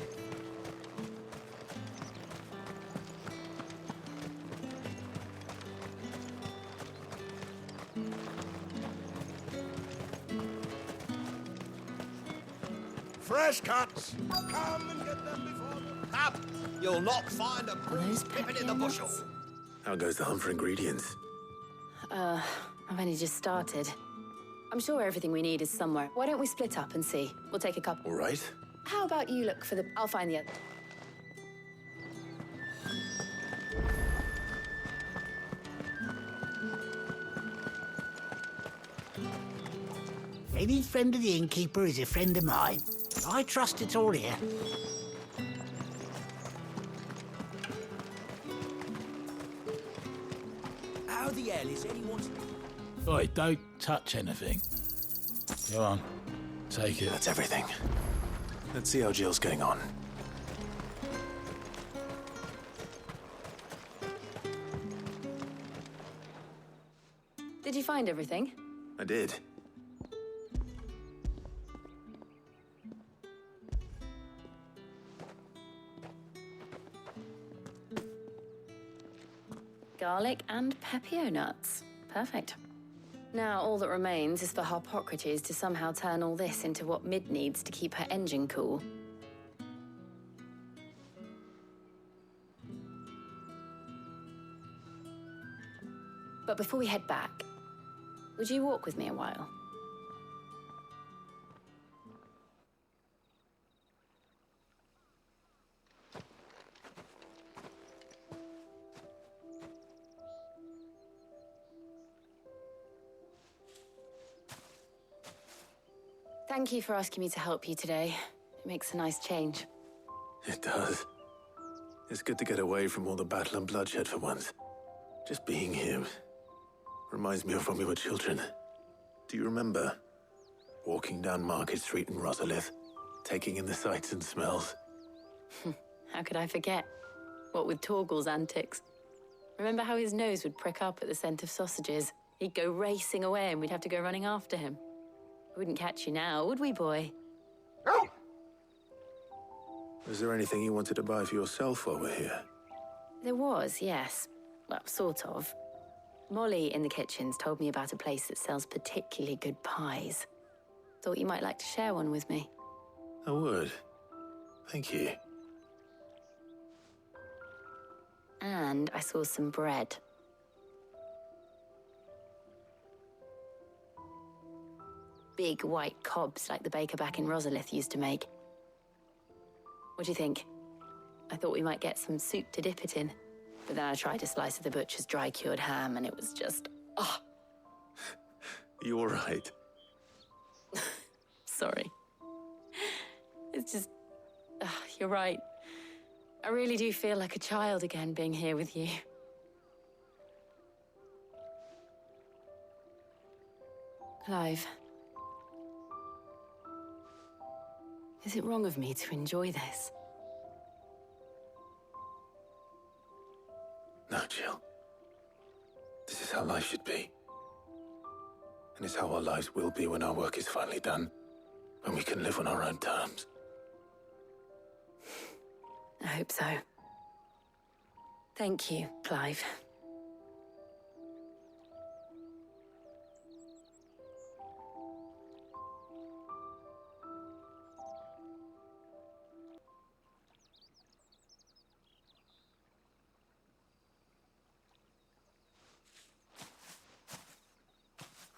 Fresh cuts! Come and get them before the pap! You'll not find a breeze pippin in the bushel. How goes the hunt for ingredients? I've only just started. I'm sure everything we need is somewhere. Why don't we split up and see? We'll take a couple. All right. How about you look for the... I'll find the other. Any friend of the innkeeper is a friend of mine. I trust it's all here. How the hell is anyone... Oi, don't touch anything. Go on, take it. That's everything. Let's see how Jill's getting on. Did you find everything? I did. Garlic and pepio nuts. Perfect. Now all that remains is for Harpocrates to somehow turn all this into what Mid needs to keep her engine cool. But before we head back, would you walk with me a while? Thank you for asking me to help you today. It makes a nice change. It does. It's good to get away from all the battle and bloodshed for once. Just being here reminds me of when we were children. Do you remember? Walking down Market Street in Rosalith, taking in the sights and smells. How could I forget? What with Torgal's antics. Remember how his nose would prick up at the scent of sausages? He'd go racing away and we'd have to go running after him. We wouldn't catch you now, would we, boy? Was there anything you wanted to buy for yourself while we're here? There was, yes. Well, sort of. Molly in the kitchens told me about a place that sells particularly good pies. Thought you might like to share one with me. I would. Thank you. And I saw some bread. Big white cobs like the baker back in Rosalith used to make. What do you think? I thought we might get some soup to dip it in. But then I tried a slice of the butcher's dry-cured ham and it was just... oh. You all right? Sorry. It's just... you're right. I really do feel like a child again being here with you. Clive. Is it wrong of me to enjoy this? No, Jill. This is how life should be. And it's how our lives will be when our work is finally done. When we can live on our own terms. I hope so. Thank you, Clive.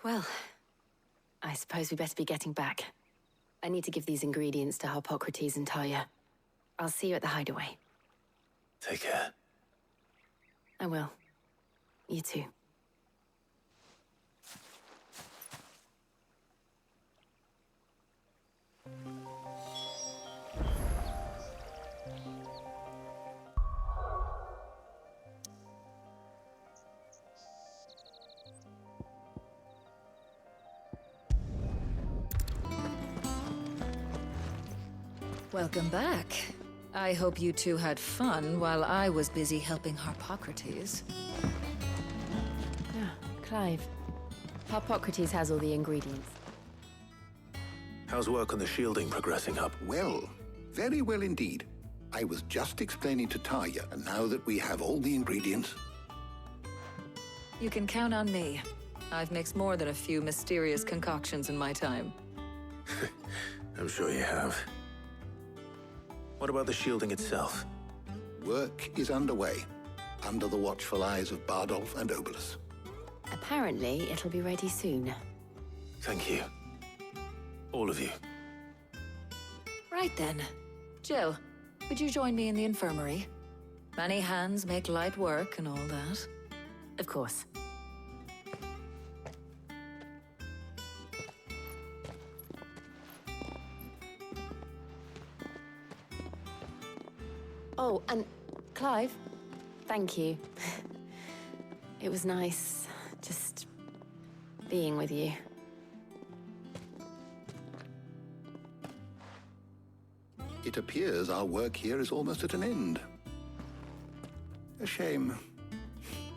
Well, I suppose we better be getting back. I need to give these ingredients to Harpocrates and Tarja. I'll see you at the hideaway. Take care. I will. You too. Welcome back. I hope you two had fun while I was busy helping Harpocrates. Clive. Harpocrates has all the ingredients. How's work on the shielding progressing up? Well, very well indeed. I was just explaining to Tarja, and now that we have all the ingredients... You can count on me. I've mixed more than a few mysterious concoctions in my time. I'm sure you have. What about the shielding itself? Work is underway, under the watchful eyes of Bardolph and Obolus. Apparently, it'll be ready soon. Thank you. All of you. Right then. Jill, would you join me in the infirmary? Many hands make light work and all that. Of course. Oh, and Clive, thank you. It was nice just being with you. It appears our work here is almost at an end. A shame.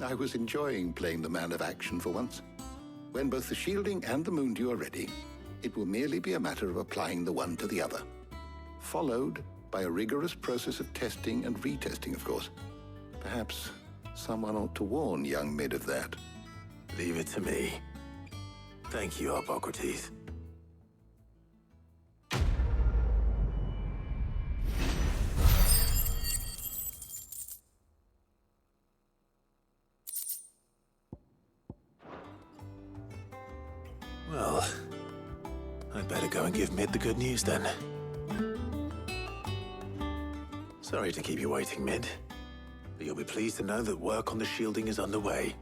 I was enjoying playing the man of action for once. When both the shielding and the moondew are ready, it will merely be a matter of applying the one to the other. Followed by a rigorous process of testing and retesting, of course. Perhaps someone ought to warn young Mid of that. Leave it to me. Thank you, Harpocrates. Well, I'd better go and give Mid the good news then. Sorry to keep you waiting, Mid, but you'll be pleased to know that work on the shielding is underway.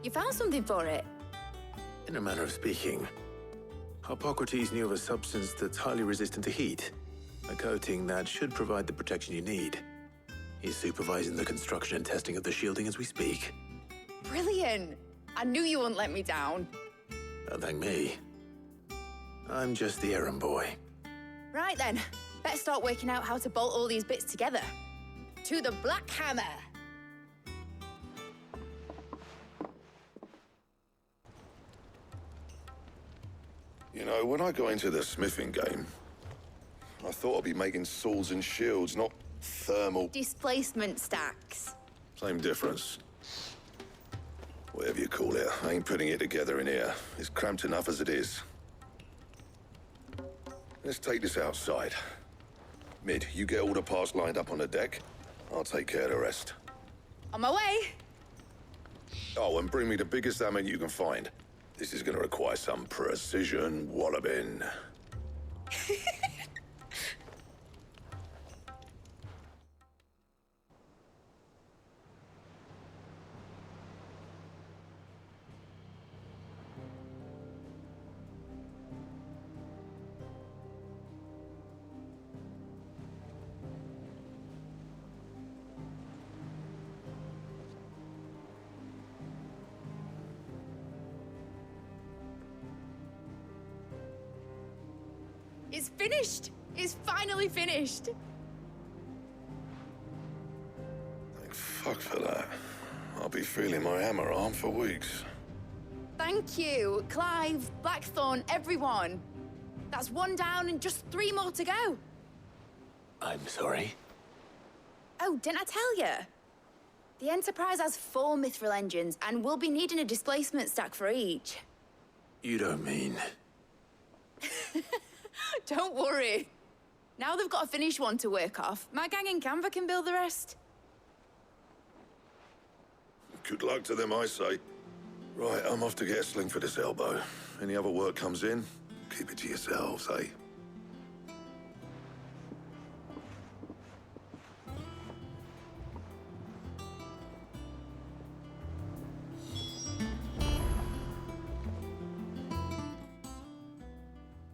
You found something for it? In a manner of speaking, Harpocrates knew of a substance that's highly resistant to heat, a coating that should provide the protection you need. He's supervising the construction and testing of the shielding as we speak. Brilliant! I knew you wouldn't let me down. Don't thank me. I'm just the errand boy. Right then, better start working out how to bolt all these bits together. To the Black Hammer! You know, when I got into the smithing game, I thought I'd be making swords and shields, not thermal... Displacement stacks. Same difference. Whatever you call it, I ain't putting it together in here. It's cramped enough as it is. Let's take this outside. Mid, you get all the parts lined up on the deck. I'll take care of the rest. On my way! Oh, and bring me the biggest hammer you can find. This is gonna require some precision walloping. It's finished! It's finally finished! Thank fuck for that. I'll be feeling my hammer arm for weeks. Thank you, Clive, Blackthorne, everyone. That's one down and just 3 more to go. I'm sorry. Oh, didn't I tell you? The Enterprise has 4 mithril engines, and we'll be needing a displacement stack for each. You don't mean... Don't worry. Now they've got a finished one to work off, my gang in Canva can build the rest. Good luck to them, I say. Right, I'm off to get a sling for this elbow. Any other work comes in, keep it to yourselves, eh?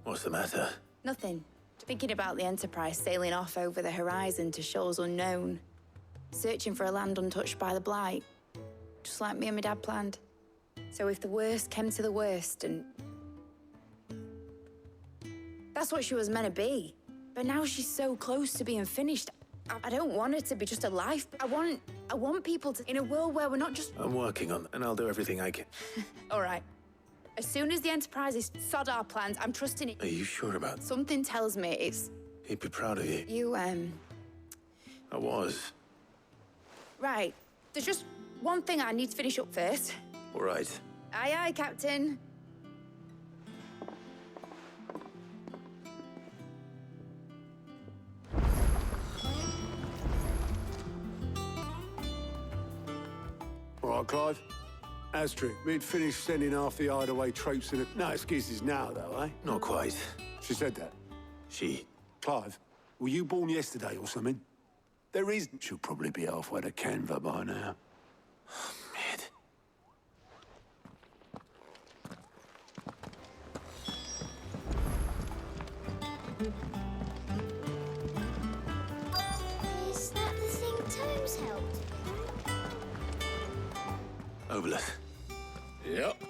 What's the matter? Nothing. Thinking about the Enterprise sailing off over the horizon to shores unknown. Searching for a land untouched by the Blight. Just like me and my dad planned. So if the worst came to the worst and... That's what she was meant to be. But now she's so close to being finished. I don't want her to be just a life. I want people to... In a world where we're not just... I'm working on, and I'll do everything I can. All right. As soon as the Enterprise is sod our plans, I'm trusting it. Are you sure about? Something tells me it's... He'd be proud of you. You, I was. Right. There's just one thing I need to finish up first. All right. Aye, aye, Captain. All right, Clive. Astrid, we'd finished sending half the hideaway troops in No excuses now, though, eh? Not quite. She said that. She? Clive, were you born yesterday or something? There is... She'll probably be halfway to Canva by now. Man. Is that the thing Tomes helped? Obolus. Yep.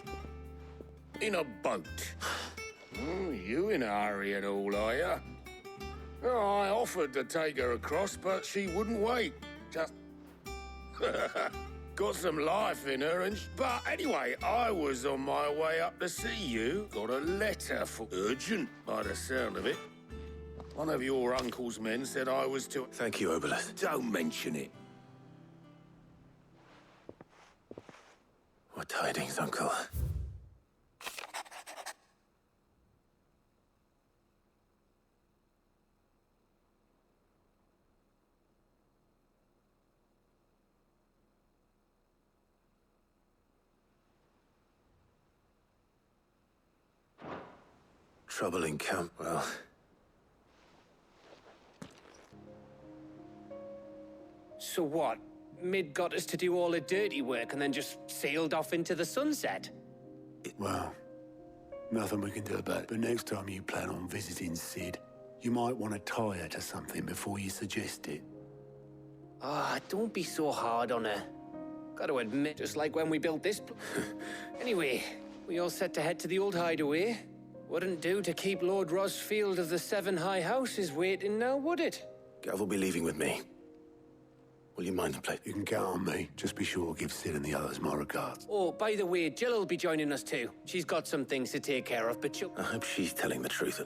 In a boat. You in a hurry at all, are you? Oh, I offered to take her across, but she wouldn't wait. Just... Got some life in her, and... But anyway, I was on my way up to see you. Got a letter for... Urgent, by the sound of it. One of your uncle's men said I was to... Thank you, Obolus. Don't mention it. What tidings, Uncle? Trouble in camp, well... So what? Mid got us to do all the dirty work and then just sailed off into the sunset? Well, nothing we can do about it. But next time you plan on visiting Sid, you might want to tie her to something before you suggest it. Ah, don't be so hard on her. Got to admit, just like when we built this... Anyway, we all set to head to the old hideaway. Wouldn't do to keep Lord Rosfield of the Seven High Houses waiting now, would it? Gav will be leaving with me. Will you mind the plate? You can count on me. Just be sure to give Sid and the others my regards. Oh, by the way, Jill will be joining us too. She's got some things to take care of, but she'll... I hope she's telling the truth.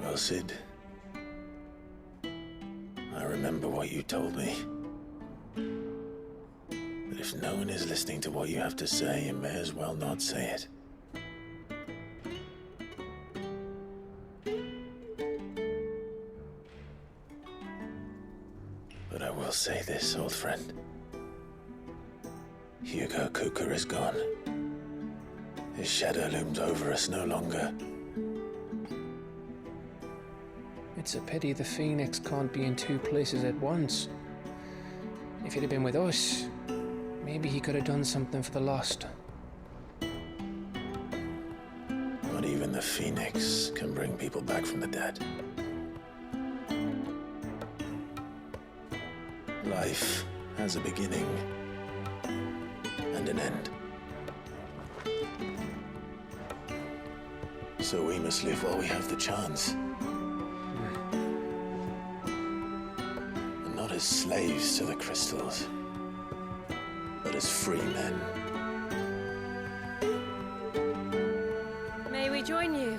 Well, Sid, I remember what you told me. But if no one is listening to what you have to say, you may as well not say it. But I will say this, old friend. Hugo Kuka is gone. His shadow looms over us no longer. It's a pity the Phoenix can't be in two places at once. If he'd have been with us, maybe he could have done something for the lost. Not even the Phoenix can bring people back from the dead. Life has a beginning and an end. So we must live while we have the chance. And not as slaves to the crystals, but as free men. May we join you?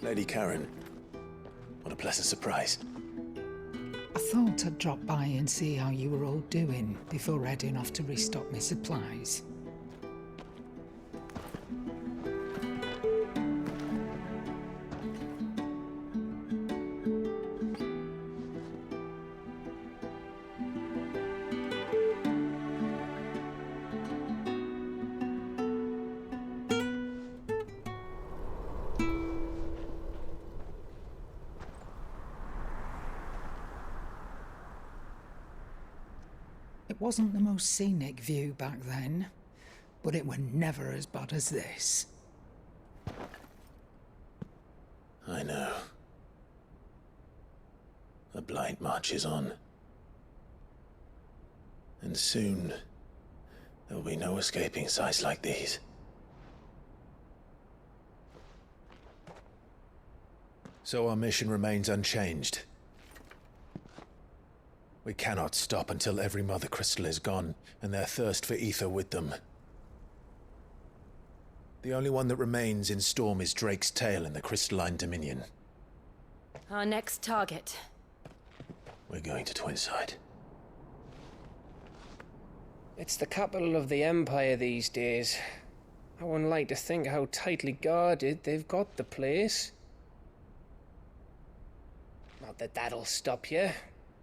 Lady Karen, what a pleasant surprise. I thought I'd drop by and see how you were all doing before heading off to restock my supplies. It wasn't the most scenic view back then, but it were never as bad as this. I know. The blight marches on. And soon, there will be no escaping sights like these. So our mission remains unchanged. We cannot stop until every Mother Crystal is gone, and their thirst for ether with them. The only one that remains in Storm is Drake's Tail in the Crystalline Dominion. Our next target. We're going to Twinside. It's the capital of the Empire these days. I wouldn't like to think how tightly guarded they've got the place. Not that that'll stop you,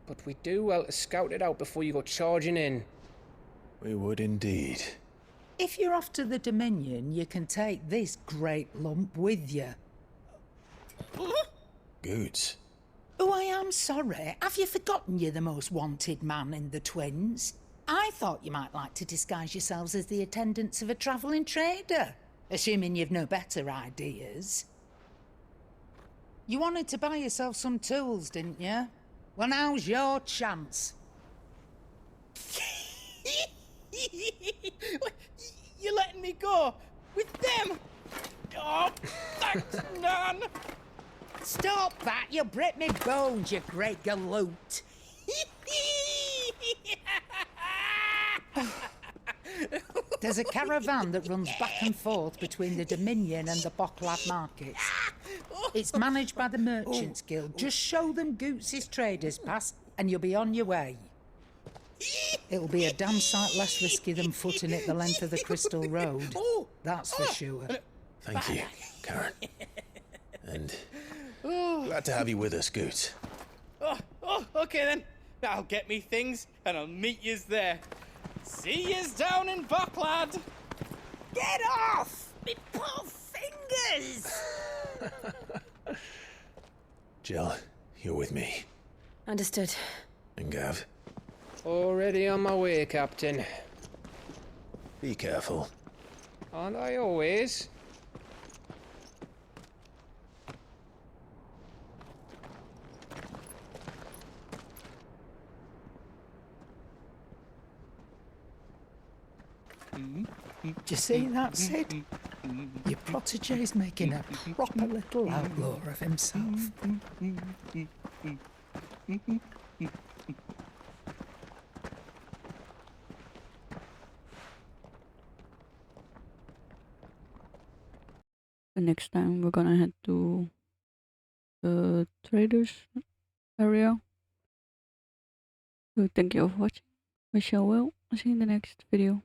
but we do well to scout it out before you go charging in. We would indeed. If you're off to the Dominion, you can take this great lump with you. Goods. Oh, I am sorry. Have you forgotten you're the most wanted man in the Twins? I thought you might like to disguise yourselves as the attendants of a travelling trader, assuming you've no better ideas. You wanted to buy yourself some tools, didn't you? Well, now's your chance. You're letting me go? With them? Oh, thanks, Nan! Stop that! You'll break me bones, you great galoot! There's a caravan that runs back and forth between the Dominion and the Bocklad markets. It's managed by the Merchants Guild. Just show them Goots' traders pass and you'll be on your way. It'll be a damn sight less risky than footing it the length of the Crystal Road. That's for sure. Thank you, Karen. And glad to have you with us, Goots. Okay then. I'll get me things and I'll meet yous there. See yous down in Bocklad. Get off! Me poor fingers! Jill, you're with me. Understood. And Gav? Already on my way, Captain. Be careful. Aren't I always? Do you see that, Sid? Your protege's making a proper little outlaw of himself. The next time we're gonna head to the traders area. So thank you for watching. Wish you all well. I'll see you in the next video.